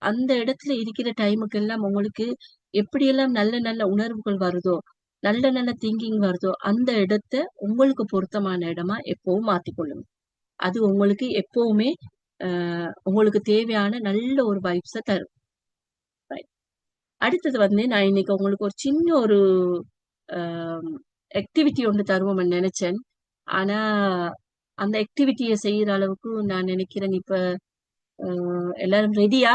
அந்த இடத்துல இருக்கிற டைமுக்கு எல்லாம் உங்களுக்கு எப்படியெல்லாம் நல்ல நல்ல உணர்வுகள் வருதோ நல்ல நல்ல திங்கிங் வருதோ அந்த இடத்தை உங்களுக்கு பொருத்தமான இடமா எப்பவும் மாத்திக்கொள்ளுங்க. அது உங்களுக்கு எப்பவுமே உங்களுக்கு தேவையான நல்ல ஒரு வைப்ஸ தரும். அடுத்தது வந்து நான் இன்னைக்கு உங்களுக்கு ஒரு சின்ன ஒரு ஆக்டிவிட்டி ஒன்று தருவோம்னு நினைச்சேன். ஆனா அந்த ஆக்டிவிட்டியை செய்யற அளவுக்கு நான் நினைக்கிறேன் இப்ப எல்லாரும் ரெடியா?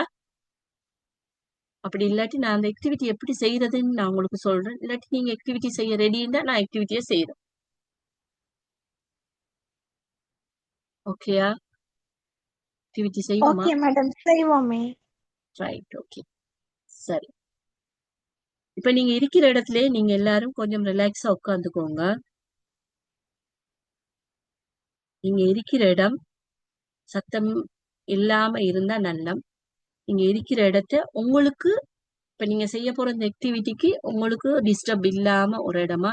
அப்படி இல்லாட்டி நான் அந்த ஆக்டிவிட்டி எப்படி செய்யறதுன்னு நான் உங்களுக்கு சொல்றேன். இல்லாட்டி நீங்க ஆக்டிவிட்டி செய்ய ரெடின்னா நான் ஆக்டிவிட்டியை செய்யறேன். ஓகேயா? ஆக்டிவிட்டி செய்வோமா? ஓகே மேடம், செய்வோமே. ரைட், ஓகே, சரி. இப்ப நீங்க இருக்கிற இடத்துல நீங்க எல்லாரும் கொஞ்சம் ரிலாக்ஸா உட்காந்துக்கோங்க. நீங்க இருக்கிற இடம் சத்தம் இல்லாம இருந்தா நல்லம். நீங்க இருக்கிற இடத்த உங்களுக்கு இப்ப நீங்க செய்ய போற இந்த ஆக்டிவிட்டிக்கு உங்களுக்கு டிஸ்டர்ப் இல்லாம ஒரு இடமா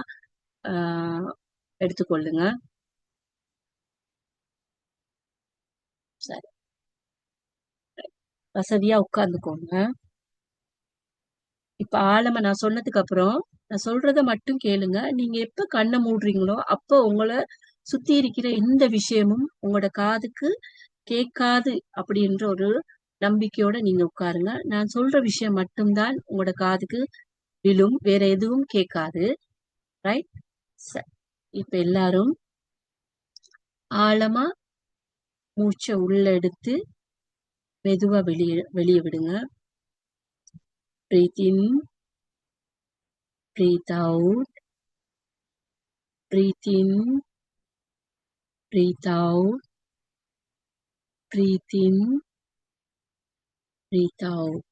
எடுத்துக்கொள்ளுங்க. சரி, வசதியா உட்கார்ந்துக்கோங்க. இப்ப ஆழமா நான் சொன்னதுக்கு அப்புறம் நான் சொல்றத மட்டும் கேளுங்க. நீங்க எப்ப கண்ணை மூடுறீங்களோ அப்ப உங்களை சுத்தி இருக்கிற எந்த விஷயமும் உங்களோட காதுக்கு கேட்காது அப்படின்ற ஒரு நம்பிக்கையோட நீங்க உட்காருங்க. நான் சொல்ற விஷயம் மட்டும்தான் உங்களோட காதுக்கு விழும், வேற எதுவும் கேட்காது. ரைட்? இப்ப எல்லாரும் ஆழமா மூச்சை உள்ள எடுத்து மெதுவா வெளியே விடுங்க. Breathe in, breathe out, breathe in, breathe out, breathe in, breathe out.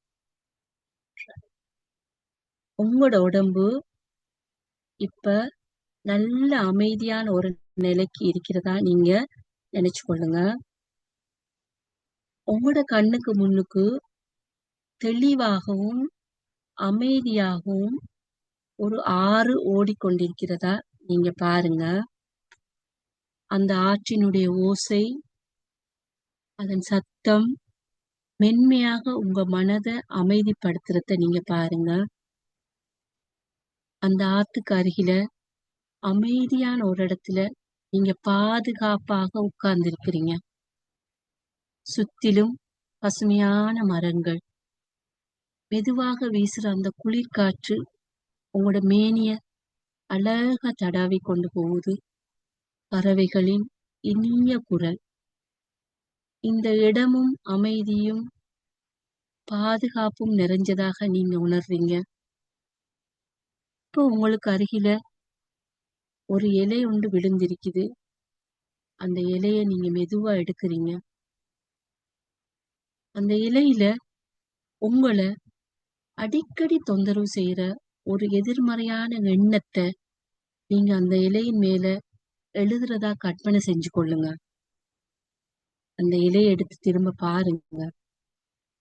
உங்களோட உடம்பு இப்ப நல்ல அமைதியான ஒரு நிலைக்கு இருக்கிறதா நீங்க நினைச்சு கொள்ளுங்க. உங்களோட கண்ணுக்கு முன்னுக்கு தெளிவாகவும் அமைதியாகவும் ஒரு ஆறு ஓடிக்கொண்டிருக்கிறதா நீங்க பாருங்க. அந்த ஆற்றினுடைய ஓசை, அதன் சத்தம் மென்மையாக உங்க மனதை அமைதிப்படுத்துறத நீங்க பாருங்க. அந்த ஆத்துக்கு அருகில அமைதியான ஒரு இடத்துல நீங்க பாதுகாப்பாக உட்கார்ந்து இருக்கிறீங்க. சுத்திலும் பசுமையான மரங்கள், மெதுவாக வீசுற அந்த குளிர்காற்று உங்களோட மேனிய அழகா தடாவி கொண்டு போகுது. பறவைகளின் இனிய குரல். இந்த இடமும் அமைதியும் பாதுகாப்பும் நிறைஞ்சதாக நீங்க உணர்றீங்க. இப்போ உங்களுக்கு அருகில ஒரு இலை ஒன்று விழுந்திருக்குது. அந்த இலைய நீங்க மெதுவா எடுக்கிறீங்க. அந்த இலையில உங்களை அடிக்கடி தொந்தரவு செய்யற ஒரு எதிர்மறையான எண்ணத்தை நீங்க அந்த இலையின் மேல எழுதுறதா கற்பனை செஞ்சு கொள்ளுங்க. அந்த இலையை எடுத்து திரும்ப பாருங்க.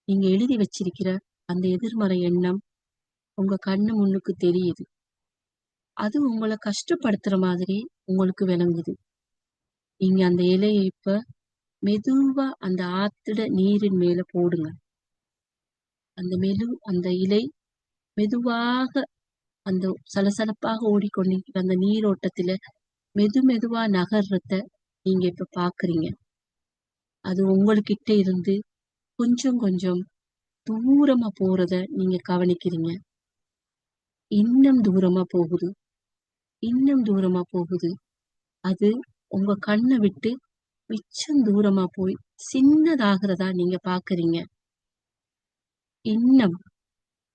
நீங்க எழுதி வச்சிருக்கிற அந்த எதிர்மறை எண்ணம் உங்க கண்ணு முன்னுக்கு தெரியுது. அது உங்களை கஷ்டப்படுத்துற மாதிரி உங்களுக்கு விளங்குது. நீங்க அந்த இலையை இப்ப மெதுவா அந்த ஆத்திட நீரின் மேல போடுங்க. அந்த இலை மெதுவாக அந்த சலசலப்பாக ஓடிக்கொண்டிருக்கிற அந்த நீரோட்டத்துல மெதுவா நகர்றத நீங்க இப்ப பாக்குறீங்க. அது உங்ககிட்ட இருந்து கொஞ்சம் கொஞ்சம் தூரமா போறத நீங்க கவனிக்கிறீங்க. இன்னும் தூரமா போகுது, இன்னும் தூரமா போகுது. அது உங்க கண்ணை விட்டு மிச்சம் தூரமா போய் சின்னதாகிறதா நீங்க பாக்குறீங்க. இன்னும்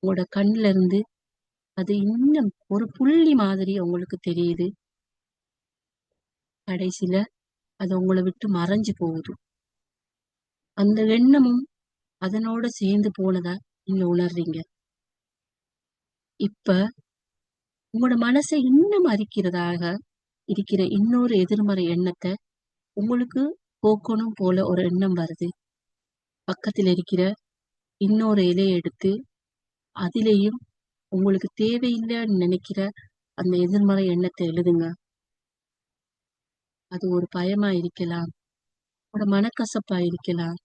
உங்களோட கண்ணுல இருந்து அது இன்னும் ஒரு புள்ளி மாதிரி உங்களுக்கு தெரியுது. கடைசியில அது உங்களை விட்டு மறைஞ்சு போகுது. அந்த எண்ணமும் அதனோட சேர்ந்து போனதா நீங்க உணர்றீங்க. இப்ப உங்களோட மனசை இன்னும் அரிக்கிறதாக இருக்கிற இன்னொரு எதிர்மறை எண்ணத்தை உங்களுக்கு போக்கணும் போல ஒரு எண்ணம் வருது. பக்கத்துல இருக்கிற இன்னொரு இலையை எடுத்து அதிலேயும் உங்களுக்கு தேவையில்லைன்னு நினைக்கிற அந்த எதிர்மறை எண்ணத்தை எழுதுங்க. அது ஒரு பயமா இருக்கலாம், உங்களோட மனக்கசப்பா இருக்கலாம்,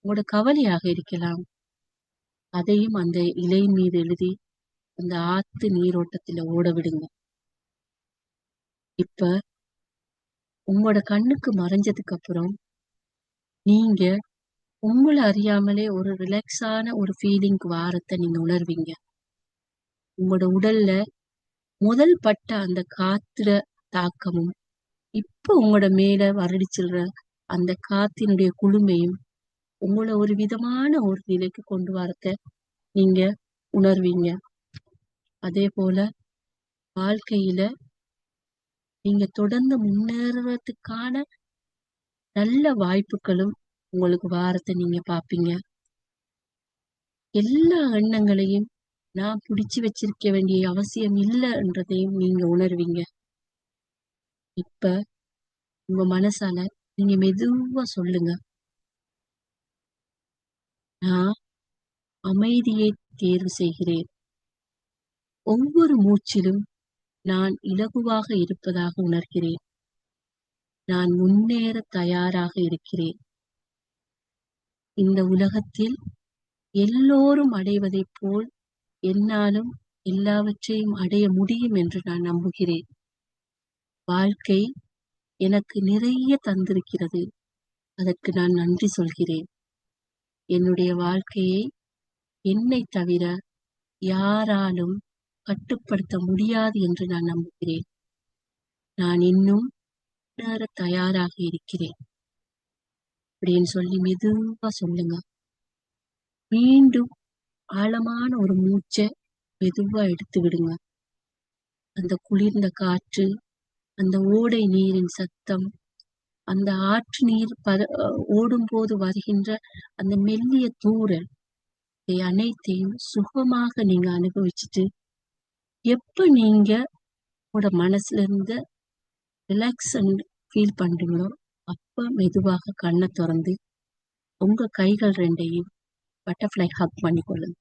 உங்களோட கவலையாக இருக்கலாம். அதையும் அந்த இலை மீது எழுதி அந்த ஆத்து நீரோட்டத்துல ஓட விடுங்க. இப்ப உங்களோட கண்ணுக்கு மறைஞ்சதுக்கு அப்புறம் நீங்க உங்களை அறியாமலே ஒரு ரிலாக்ஸான ஒரு ஃபீலிங் வாரத்தை நீங்க உணர்வீங்க. உங்களோட உடல்ல முதல் பட்ட அந்த காத்துற தாக்கமும் இப்ப உங்களோட மேல வருடிச்சிடுற அந்த காத்தினுடைய குளுமையும் உங்களை ஒரு விதமான ஒரு நிலைக்கு கொண்டு வரத நீங்க உணர்வீங்க. அதே போல வாழ்க்கையில நீங்க தொடர்ந்து முன்னேறதுக்கான நல்ல வாய்ப்புகளும் உங்களுக்கு வாரத்தை நீங்க பாப்பீங்க. எல்லா எண்ணங்களையும் நான் பிடிச்சு வச்சிருக்க வேண்டிய அவசியம் இல்லைன்றதையும் நீங்க உணர்வீங்க. இப்ப உங்க மனசால நீங்க மெதுவா சொல்லுங்க, நான் அமைதியை தேர்வு செய்கிறேன். ஒவ்வொரு மூச்சிலும் நான் இலகுவாக இருப்பதாக உணர்கிறேன். நான் முன்னேற தயாராக இருக்கிறேன். இந்த உலகத்தில் எல்லோரும் அடைவதைப் போல் என்னாலும் எல்லாவற்றையும் அடைய முடியும் என்று நான் நம்புகிறேன். வாழ்க்கை எனக்கு நிறைய தந்திருக்கிறது. அதற்கு நான் நன்றி சொல்கிறேன். என்னுடைய வாழ்க்கையை என்னை தவிர யாராலும் கட்டுப்படுத்த முடியாது என்று நான் நம்புகிறேன். நான் இன்னும் முன்னேற தயாராக இருக்கிறேன் அப்படின்னு சொல்லி மெதுவா சொல்லுங்க. மீண்டும் ஆழமான ஒரு மூச்சை மெதுவா எடுத்து விடுங்க. அந்த குளிர்ந்த காற்று, அந்த ஓடை நீரின் சத்தம், அந்த ஆற்று நீர் ஓடும் போது வருகின்ற அந்த மெல்லிய தூறல், இதை அனைத்தையும் சுகமாக நீங்க அனுபவிச்சுட்டு எப்ப நீங்க உங்களோட மனசுல இருந்து ரிலாக்ஸ் ஃபீல் பண்றீங்களோ அப்ப மெதுவாக கண்ணை திறந்து உங்க கைகள் ரெண்டையும் பட்டர்ஃப்ளை ஹக் பண்ணிக்கொள்ளுங்க.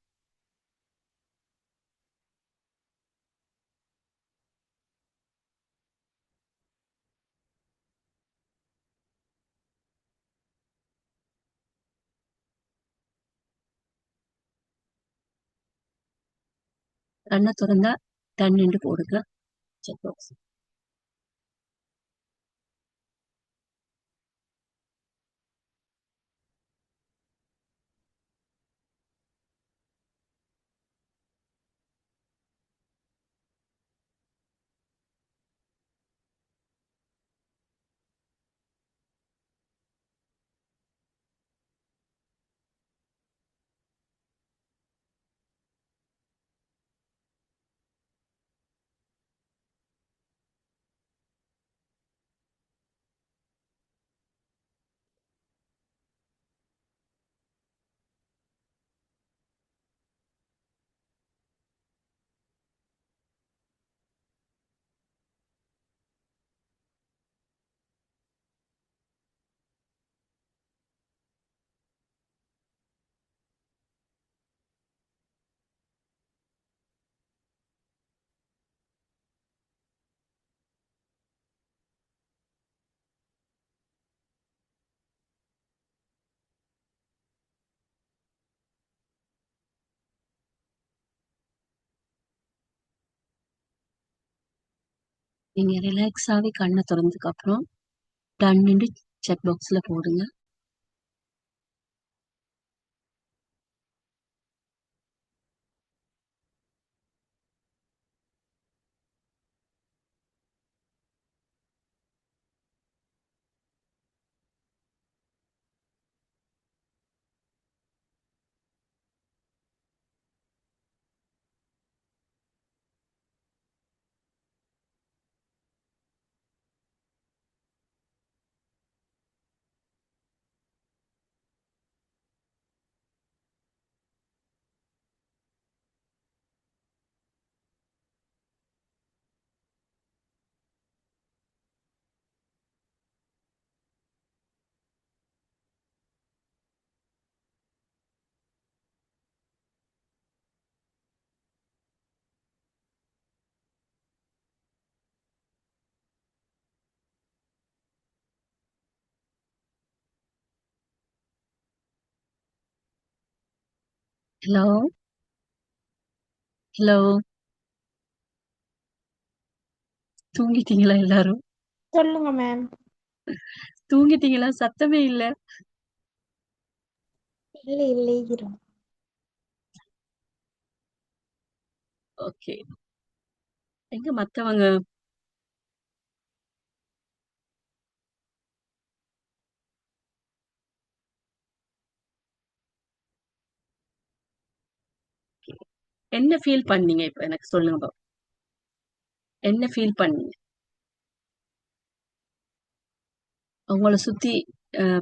கண்ணை திறந்தா தண்ணிண்டு போடுங்க. Check box. நீங்க ரிலாக்ஸாவே கண்ணை திறந்ததுக்கு அப்புறம் டன்னு செக் பாக்ஸ்ல போடுங்க. ஹலோ ஹலோ, தூங்கிட்டீங்களா எல்லாரும்? சொல்லுங்க மேம். தூங்கிட்டீங்களா? சத்தமே இல்ல. இல்ல இல்ல இருக்கிறோம். ஓகே, எங்க மத்தவங்க? என்ன ஃபீல் பண்ணீங்க? இப்ப எனக்கு சொல்லுங்க பாப்போம். என்ன ஃபீல் பண்ணீங்க? உங்களை சுத்தி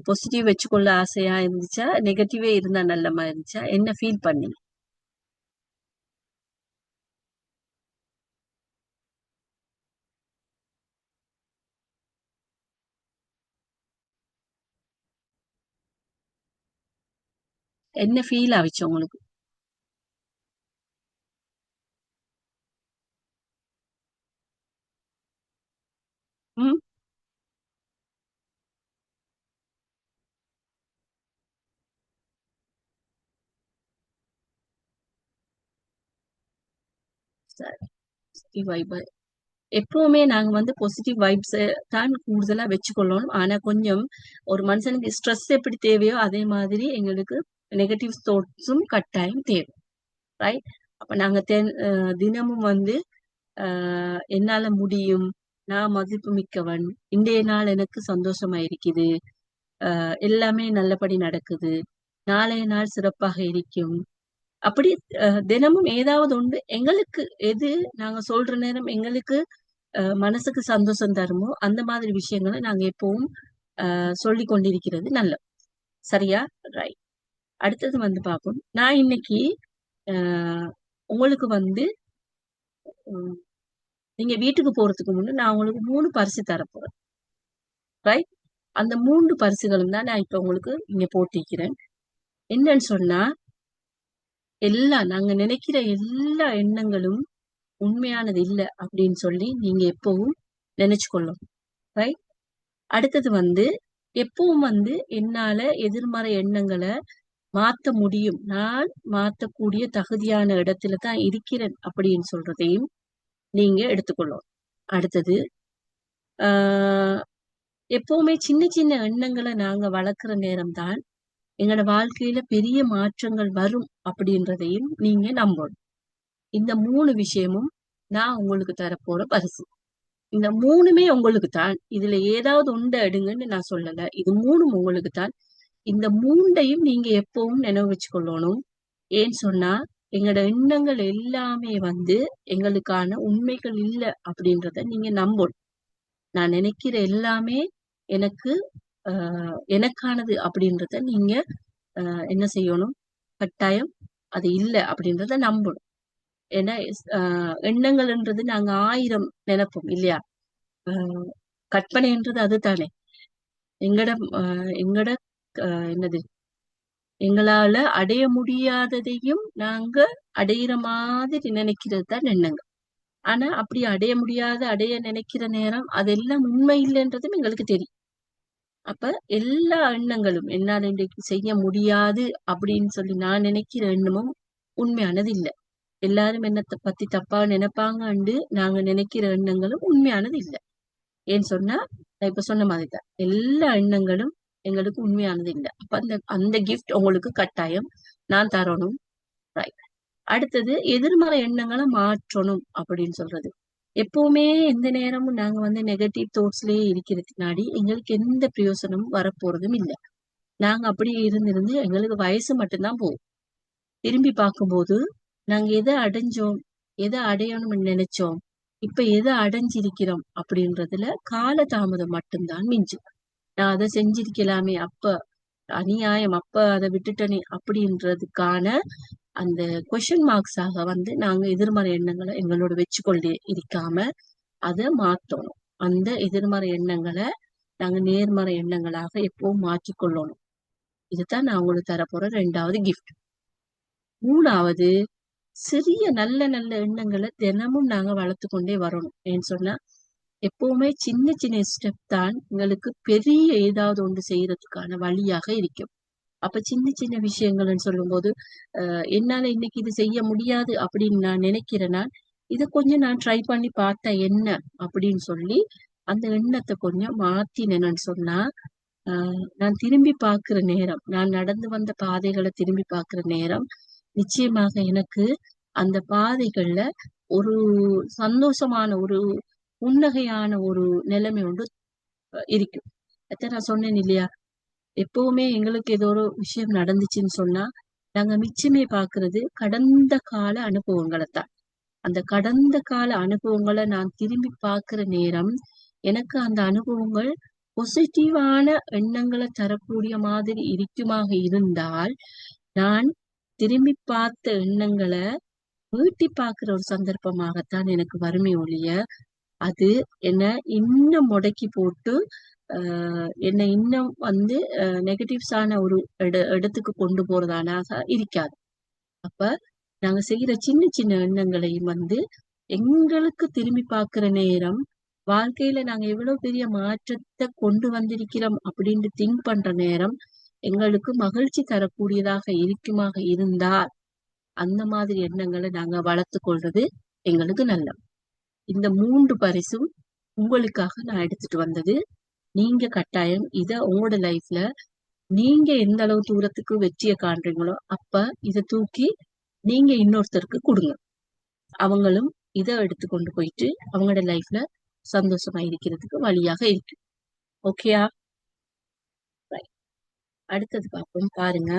பாசிட்டிவ் வச்சுக்கொள்ள ஆசையா இருந்துச்சா, நெகட்டிவே இருந்தா நல்லமா இருந்துச்சா? என்ன ஃபீல் பண்ணீங்க? என்ன ஃபீல் ஆச்சு உங்களுக்கு? ம், சரி. Positive vibe. எப்பவுமே நாங்க வந்து பாசிட்டிவ் வைப்ஸ் தான் கூடுதலா வச்சுக்கொள்ளணும். ஆனா கொஞ்சம் ஒரு மனுஷனுக்கு ஸ்ட்ரெஸ் எப்படி தேவையோ அதே மாதிரி எங்களுக்கு நெகட்டிவ் தாட்ஸும் கட்டாயம் தேவை. ரைட்? அப்ப நாங்க தினமும் வந்து என்னால முடியும், நான் மதிப்பு மிக்கவன், இன்றைய நாள் எனக்கு சந்தோஷமா இருக்குது, எல்லாமே நல்லபடி நடக்குது, நாளைய நாள் சிறப்பாக இருக்கும். அப்படி தினமும் ஏதாவது ஒன்று எங்களுக்கு எது நாங்க சொல்ற நேரம் எங்களுக்கு மனசுக்கு சந்தோஷம் தருமோ அந்த மாதிரி விஷயங்களை நாங்க எப்பவும் சொல்லி கொண்டிருக்கிறது நல்லது. சரியா? ரைட். அடுத்தது வந்து பார்ப்போம். நான் இன்னைக்கு அஹ், உங்களுக்கு வந்து உம், நீங்க வீட்டுக்கு போறதுக்கு முன்ன நான் உங்களுக்கு 3 பரிசு தரப்போறேன். ரைட்? அந்த 3 பரிசுகளும் தான் நான் இப்ப உங்களுக்கு இங்க போட்டிருக்கிறேன். என்னன்னு சொன்னா, நாங்க நினைக்கிற எல்லா எண்ணங்களும் உண்மையானது இல்ல அப்படின்னு சொல்லி நீங்க எப்பவும் நினைச்சுக்கொள்ளும். ரைட்? அடுத்தது வந்து எப்பவும் வந்து என்னால எதிர்மறை எண்ணங்களை மாத்த முடியும், நான் மாத்தக்கூடிய தகுதியான இடத்துல தான் இருக்கிறேன் அப்படின்னு சொல்றதையும் நீங்க எடுத்துக்கொள்ளும். அடுத்தது ஆஹ் எப்பவுமே சின்ன சின்ன எண்ணங்களை நாங்க வளர்க்கிற நேரம்தான் எங்களோட வாழ்க்கையில பெரிய மாற்றங்கள் வரும் அப்படின்றதையும் நீங்க நம்பணும். இந்த 3 விஷயமும் நான் உங்களுக்கு தரப்போற பரிசு. இந்த 3மே உங்களுக்கு தான். இதுல ஏதாவது ஒன்றை எடுங்கன்னு நான் சொல்லல. இது 3ம் உங்களுக்கு தான். இந்த 3ஐயும் நீங்க எப்பவும் நினைவு வச்சுக்கொள்ளணும். ஏன்னு சொன்னா எங்களோட எண்ணங்கள் எல்லாமே வந்து எங்களுக்கான உண்மைகள் இல்ல அப்படின்றத நீங்க நம்பணும். நான் நினைக்கிற எல்லாமே எனக்கு எனக்கானது அப்படின்றத நீங்க என்ன செய்யணும்? கட்டாயம் அது இல்ல அப்படின்றத நம்பணும். ஏன்னா எண்ணங்கள்ன்றது நாங்க 1000 நினைப்போம் இல்லையா? ஆஹ் கற்பனைன்றது அதுதானே. எங்கட எங்கட என்னது, எங்களால அடைய முடியாததையும் நாங்க அடையிற மாதிரி நினைக்கிறது தான் எண்ணங்கள். ஆனா அப்படி அடைய முடியாத அடைய நினைக்கிற நேரம் அதெல்லாம் உண்மை இல்லைன்றதும் எங்களுக்கு தெரியும். அப்ப எல்லா எண்ணங்களும் என்னால இன்றைக்கு செய்ய முடியாது அப்படின்னு சொல்லி நான் நினைக்கிற எண்ணமும் உண்மையானது இல்லை. எல்லாரும் என்னத்தை பத்தி தப்பா நினைப்பாங்கன்னு நாங்க நினைக்கிற எண்ணங்களும் உண்மையானது இல்லை. ஏன்னு சொன்னா நான் இப்ப சொன்ன மாதிரிதான் எல்லா எண்ணங்களும் எங்களுக்கு உண்மையானது இல்லை. அப்ப அந்த அந்த கிஃப்ட் உங்களுக்கு கட்டாயம் நான் தரணும். ரைட். அடுத்தது எதிர்மறை எண்ணங்களை மாற்றணும் அப்படின்னு சொல்றது. எப்பவுமே எந்த நேரமும் நாங்க நெகட்டிவ் தாட்ஸ்லயே இருக்கிறதுனாடி எங்களுக்கு எந்த பிரயோசனமும் வரப்போறதும் இல்லை. நாங்க அப்படி இருந்திருந்து எங்களுக்கு வயசு மட்டும்தான் போகும். திரும்பி பார்க்கும்போது நாங்க எதை அடைஞ்சோம், எதை அடையணும்னு நினைச்சோம், இப்ப எதை அடைஞ்சிருக்கிறோம் அப்படின்றதுல கால தாமதம் மட்டும்தான் மிஞ்சும். நான் அதை செஞ்சிருக்கலாமே, அப்ப அநியாயம், அப்ப அதை விட்டுட்டனே அப்படின்றதுக்கான அந்த கொஸ்டின் மார்க்ஸாக நாங்க எதிர்மறை எண்ணங்களை எங்களோட வச்சுக்கொண்டே இருக்காம அதை மாத்தணும். அந்த எதிர்மறை எண்ணங்களை நாங்க நேர்மறை எண்ணங்களாக எப்பவும் மாற்றிக்கொள்ளணும். இதுதான் நான் உங்களுக்கு தரப்போற 2வது கிஃப்ட். 3வது, சிறிய நல்ல நல்ல எண்ணங்களை தினமும் நாங்க வளர்த்து கொண்டே வரணும். ஏன்னு சொன்னா எப்பவுமே சின்ன சின்ன ஸ்டெப் தான் எங்களுக்கு பெரிய ஏதாவது ஒன்று செய்யறதுக்கான வழியாக இருக்கும். அப்ப சின்ன சின்ன விஷயங்கள்னு சொல்லும் போது என்னால இன்னைக்கு இது செய்ய முடியாது அப்படின்னு நான் நினைக்கிறேன்னா இதை கொஞ்சம் நான் ட்ரை பண்ணி பார்த்தா என்ன அப்படின்னு சொல்லி அந்த எண்ணத்தை கொஞ்சம் மாத்தினேன்னு சொன்னா நான் திரும்பி பார்க்கிற நேரம், நான் நடந்து வந்த பாதைகளை திரும்பி பார்க்கிற நேரம் நிச்சயமாக எனக்கு அந்த பாதைகள்ல ஒரு சந்தோஷமான ஒரு புன்னகையான ஒரு நிலைமை ஒன்று இருக்கும். அத நான் சொன்னேன் இல்லையா, எப்பவுமே எங்களுக்கு ஏதோ ஒரு விஷயம் நடந்துச்சுன்னு சொன்னா நாங்க மிச்சமே பாக்குறது கடந்த கால அனுபவங்களை தான். அந்த கடந்த கால அனுபவங்களை நான் திரும்பி பார்க்கிற நேரம் எனக்கு அந்த அனுபவங்கள் பாசிட்டிவான எண்ணங்களை தரக்கூடிய மாதிரி இருக்குமாக இருந்தால் நான் திரும்பி பார்த்த எண்ணங்களை மீட்டி பார்க்கிற ஒரு சந்தர்ப்பமாகத்தான் எனக்கு வறுமை ஒழிய அது என்ன இன்னும் முடக்கி போட்டு என்னை இன்னும் நெகட்டிவ்ஸான ஒரு இடத்துக்கு கொண்டு போறதானாக இருக்காது. அப்ப நாங்க செய்யற சின்ன சின்ன எண்ணங்களையும் எங்களுக்கு திரும்பி பார்க்கிற நேரம் வாழ்க்கையில நாங்க எவ்வளவு பெரிய மாற்றத்தை கொண்டு வந்திருக்கிறோம் அப்படின்னு திங்க் பண்ற நேரம் எங்களுக்கு மகிழ்ச்சி தரக்கூடியதாக இருக்குமாக இருந்தால் அந்த மாதிரி எண்ணங்களை நாங்க வளர்த்து கொள்றது எங்களுக்கு நல்லது. இந்த 3 பரிசும் உங்களுக்காக நான் எடுத்துட்டு வந்தது. நீங்க கட்டாயம் இத உங்களோட லைஃப்ல நீங்க எந்த அளவு தூரத்துக்கு வெற்றியை காண்றீங்களோ அப்ப இத தூக்கி நீங்க இன்னொருத்தருக்கு கொடுங்க. அவங்களும் இத எடுத்து கொண்டு போயிட்டு அவங்களோட லைஃப்ல சந்தோஷமா இருக்கிறதுக்கு வழியாக இருக்கு. ஓகேயா? அடுத்தது பார்ப்போம். பாருங்க,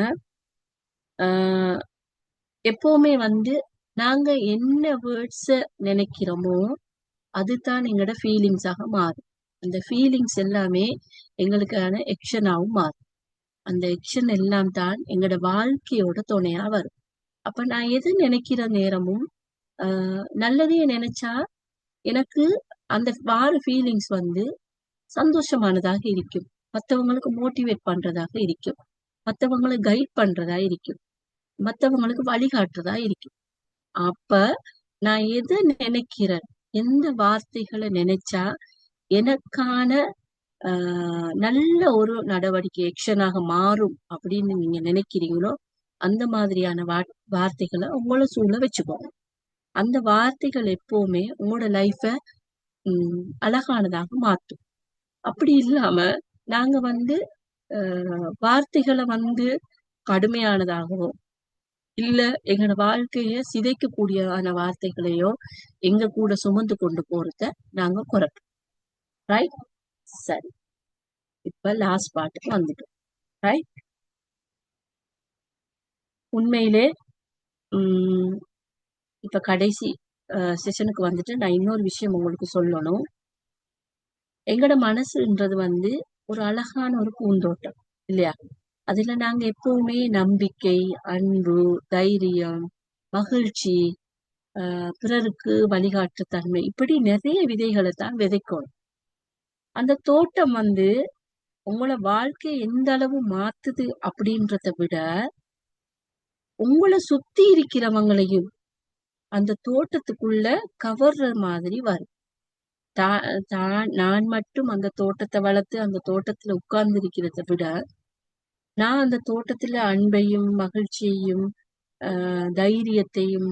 எப்பவுமே நாங்க என்ன வேர்ட்ஸ நினைக்கிறோமோ அதுதான் எங்களோட ஃபீலிங்ஸாக மாறும். அந்த ஃபீலிங்ஸ் எல்லாமே எங்களுக்கான எக்ஷனாகவும் மாறும். அந்த எக்ஷன் எல்லாம் தான் எங்களோட வாழ்க்கையோட துணையா வரும். அப்ப நான் எது நினைக்கிற நேரமும் நல்லதையே நினைச்சா எனக்கு அந்த வார ஃபீலிங்ஸ் சந்தோஷமானதாக இருக்கும். மற்றவங்களுக்கு மோட்டிவேட் பண்றதாக இருக்கும், மற்றவங்களை கைட் பண்றதா இருக்கும், மற்றவங்களுக்கு வழிகாட்டுறதா இருக்கும். அப்ப நான் எதை நினைக்கிறேன், எந்த வார்த்தைகளை நினைச்சா எனக்கான நல்ல ஒரு நடவடிக்கை எக்ஷனாக மாறும் அப்படின்னு நீங்க நினைக்கிறீங்களோ அந்த மாதிரியான வார்த்தைகளை உங்களோட சூழ வச்சுக்கோங்க. அந்த வார்த்தைகள் எப்பவுமே உங்களோட லைஃப அழகானதாக மாற்றும். அப்படி இல்லாம நாங்க வார்த்தைகளை கடுமையானதாகவோ இல்ல எங்களோட வாழ்க்கைய சிதைக்கக்கூடியதான வார்த்தைகளையோ எங்க கூட சுமந்து கொண்டு போறத நாங்க குறைப்போம். ரைட்? சரி, இப்ப லாஸ்ட் பார்ட்டுக்கு வந்துட்டோம். ரைட்? உண்மையிலே இப்ப கடைசி செஷனுக்கு நான் இன்னொரு விஷயம் உங்களுக்கு சொல்லணும். எங்களோட மனசுன்றது ஒரு அழகான ஒரு பூந்தோட்டம் இல்லையா? அதுல நாங்க எப்பவுமே நம்பிக்கை, அன்பு, தைரியம், மகிழ்ச்சி, பிறருக்கு வழிகாட்டு தன்மை, இப்படி நிறைய விதைகளை தான் விதைக்கணும். அந்த தோட்டம் உங்களோட வாழ்க்கை எந்த அளவு மாத்துது அப்படின்றத விட உங்களை சுத்தி இருக்கிறவங்களையும் அந்த தோட்டத்துக்குள்ள கவர்ற மாதிரி வரும். நான் மட்டும் அந்த தோட்டத்தை வளர்த்து அந்த தோட்டத்துல உட்கார்ந்து இருக்கிறத விட நான் அந்த தோட்டத்துல அன்பையும் மகிழ்ச்சியையும் தைரியத்தையும்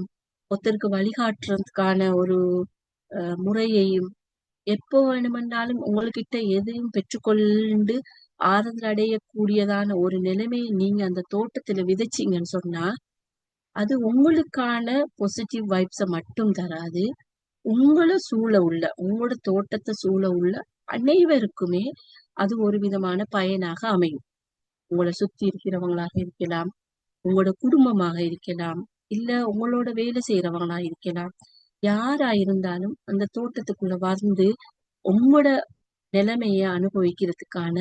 ஒருத்தருக்கு வழிகாட்டுறதுக்கான ஒரு முறையையும் எப்போ வேணுமென்றாலும் உங்ககிட்ட எதையும் பெற்றுக்கொண்டு ஆறுதல் அடையக்கூடியதான ஒரு நிலைமையை நீங்க அந்த தோட்டத்துல விதைச்சீங்கன்னு சொன்னா அது உங்களுக்கான பாசிட்டிவ் வைப்ஸை மட்டும் தராது, உங்களோட உங்களோட தோட்டத்தை சூழ உள்ள அனைவருக்குமே அது ஒரு விதமான பயனாக அமையும். உங்களை சுத்தி இருக்கிறவங்களாக இருக்கலாம், உங்களோட குடும்பமாக இருக்கலாம், இல்ல உங்களோட வேலை செய்யறவங்களா இருக்கலாம். யாரா இருந்தாலும் அந்த தோட்டத்துக்குள்ள வந்து உங்களோட நிலைமைய அனுபவிக்கிறதுக்கான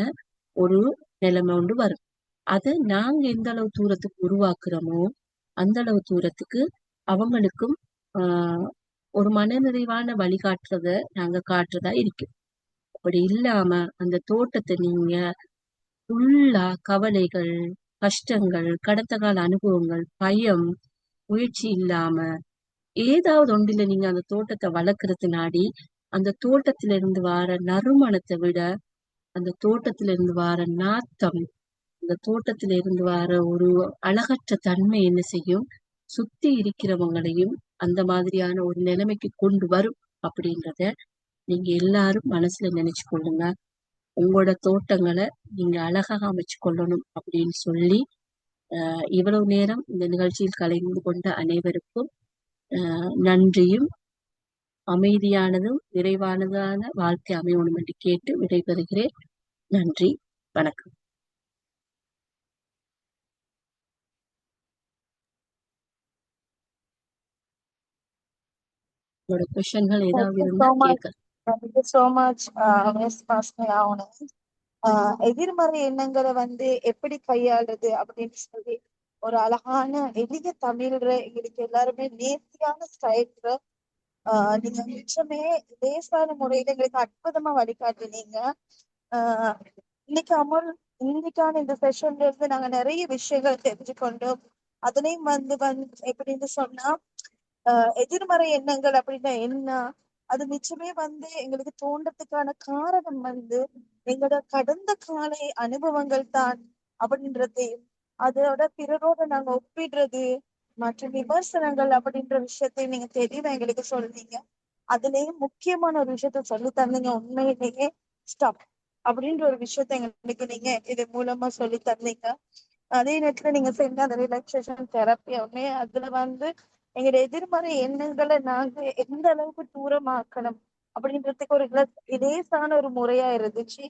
ஒரு நிலைமை ஒன்று வரும். அதை நாங்க எந்த அளவு தூரத்துக்கு உருவாக்குறோமோ அந்த அளவு தூரத்துக்கு அவங்களுக்கும் ஒரு மனநிறைவான வழிகாட்டுறத நாங்க காட்டுறதா இருக்கு. அப்படி இல்லாம அந்த தோட்டத்தை நீங்க ஃபுல்லா கவலைகள், கஷ்டங்கள், கடந்த கால அனுபவங்கள், பயம், முயற்சி இல்லாம ஏதாவது ஒன்றில நீங்க அந்த தோட்டத்தை வளர்க்கறதுனாடி அந்த தோட்டத்தில இருந்து வர நறுமணத்தை விட அந்த தோட்டத்தில இருந்து வர நாத்தம், அந்த தோட்டத்தில இருந்து வர ஒரு அழகற்ற தன்மை என்ன செய்யும், சுத்தி இருக்கிறவங்களையும் அந்த மாதிரியான ஒரு நிலைமைக்கு கொண்டு வரும். அப்படின்றத நீங்க எல்லாரும் மனசுல நினைச்சு கொள்ளுங்க. உங்களோட தோட்டங்களை நீங்க அழகாக அமைச்சு கொள்ளணும் அப்படின்னு சொல்லி இவ்வளவு நேரம் இந்த நிகழ்ச்சியில் கலந்து கொண்ட அனைவருக்கும் நன்றியும் அமைதியானதும் நிறைவானதான வாழ்க்கை அமையணும் என்று கேட்டு விடைபெறுகிறேன். நன்றி, வணக்கம். உங்களோட கொஸ்டின்கள் ஏதாவது இருந்தா கேட்க. Thank you so much, Miss Masmaya. எதிர்மறை எண்ணங்களை வந்து எப்படி கையாளுது அப்படின்னு சொல்லி ஒரு அழகான எளிய தமிழ்ல எங்களுக்கு எல்லாருமே நேர்த்தியான ஸ்டைல்ல நீங்க நிச்சயமே லேசான முறையில எங்களுக்கு அற்புதமா வழிகாட்டுனீங்க. இன்னைக்கு இன்னைக்கான இந்த செஷன்ல இருந்து நாங்க நிறைய விஷயங்கள் தெரிஞ்சுக்கொண்டோம். அதுலயும் வந்து எப்படின்னு சொன்னா எதிர்மறை எண்ணங்கள் அப்படின்னா என்ன, அது நிச்சயமே வந்து எங்களுக்கு தோன்றதுக்கான காரணம் வந்து எங்களோட கடந்த கால அனுபவங்கள் தான் அப்படின்றதையும், அதோட பிறரோட நாங்க ஒப்பிடுறது மற்றும் விமர்சனங்கள் அப்படின்ற விஷயத்தையும் நீங்க தெளிவா எங்களுக்கு சொல்றீங்க. அதுலயும் முக்கியமான ஒரு விஷயத்த சொல்லி தந்தீங்க. உண்மையிலேயே ஸ்டாப் அப்படின்ற ஒரு விஷயத்த எங்களுக்கு நீங்க இது மூலமா சொல்லி தந்தீங்க. அதே நேரத்துல நீங்க செஞ்ச அந்த ரிலாக்ஸேஷன் தெரப்பி அதுல வந்து எங்களோட எதிர்மறை எண்ணங்களை நாங்க எந்த அளவுக்கு தூரமாக்கணும் அப்படின்றதுக்கு ஒரு லேசான ஒரு முறையா இருந்துச்சு.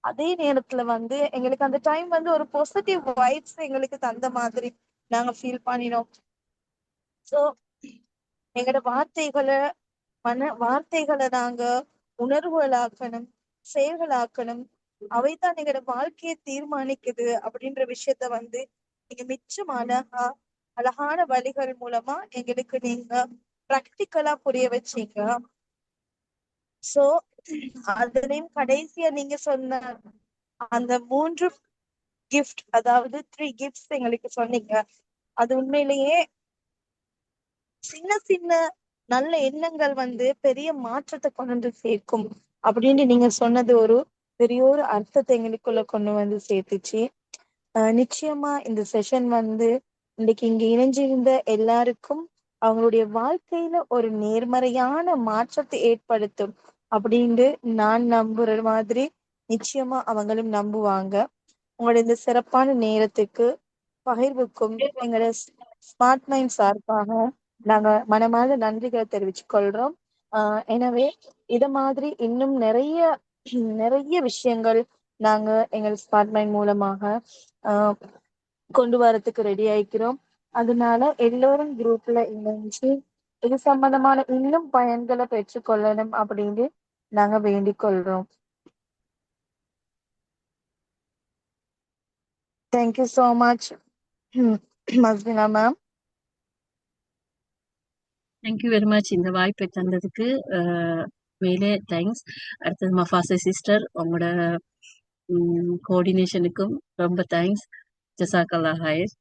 அதே நேரத்துல வந்து எங்களுக்கு அந்த டைம் வந்து ஒரு பாசிட்டிவ் வைப்ஸ் எங்களுக்கு தந்த மாதிரி நாங்க ஃபீல் பண்ணினோம். சோ எங்களோட வார்த்தைகளை நாங்க உணர்வுகளாக்கணும், செயல்களாக்கணும். அவைதான் எங்களோட வாழ்க்கையை தீர்மானிக்குது அப்படின்ற விஷயத்த வந்து நீங்க மிச்சம் அழகான வழிகள் மூலமா எங்களுக்கு நீங்க பிராக்டிக்கலா புரிய வச்சீங்க. சோ அதுலயும் கடைசியா நீங்க சொன்ன அந்த 3 கிஃப்ட், அதாவது 3 கிஃப்ட்ஸ் எங்களுக்கு சொன்னீங்க. அது உண்மையிலேயே சின்ன சின்ன நல்ல எண்ணங்கள் வந்து பெரிய மாற்றத்தை கொண்டு வந்து சேர்க்கும் அப்படின்னு நீங்க சொன்னது ஒரு பெரிய ஒரு அர்த்தத்தை எங்களுக்குள்ள கொண்டு வந்து சேர்த்துச்சு. நிச்சயமா இந்த செஷன் வந்து இன்னைக்கு இங்க இணைஞ்சிருந்த எல்லாருக்கும் அவங்களுடைய வாழ்க்கையில ஒரு நேர்மறையான மாற்றத்தை ஏற்படுத்தும் அப்படின்னு நான் நம்புற மாதிரி நிச்சயமா அவங்களும் நம்புவாங்க. உங்களுடைய இந்த சிறப்பான நேரத்துக்கு பகிர்வுக்கும் எங்களோட ஸ்மார்ட் மைண்ட் சார்பாக நாங்க மனமார்ந்த நன்றிகளை தெரிவிச்சு கொள்றோம். எனவே இத மாதிரி இன்னும் நிறைய விஷயங்கள் நாங்க எங்கள் ஸ்மார்ட் மைண்ட் மூலமாக கொண்டு வரதுக்கு ரெடி ஆயிக்கிறோம். அதனால எல்லோரும் குரூப்ல இணைஞ்சு இது சம்பந்தமான இன்னும் பயன்களை பெற்றுக்கொள்ளணும் அப்படின்னு நாங்க வேண்டிக் கொள்றோம். Thank you so much Masmina ma'am. Thank you very much இந்த வாய்ப்பை தந்ததுக்கு மேலே தேங்க்ஸ். அடுத்தது மஃபாசை சிஸ்டர், உங்களோட கோஆர்டினேஷனுக்கும் ரொம்ப தேங்க்ஸ். ஜசாக்கல்லா ஹைர்.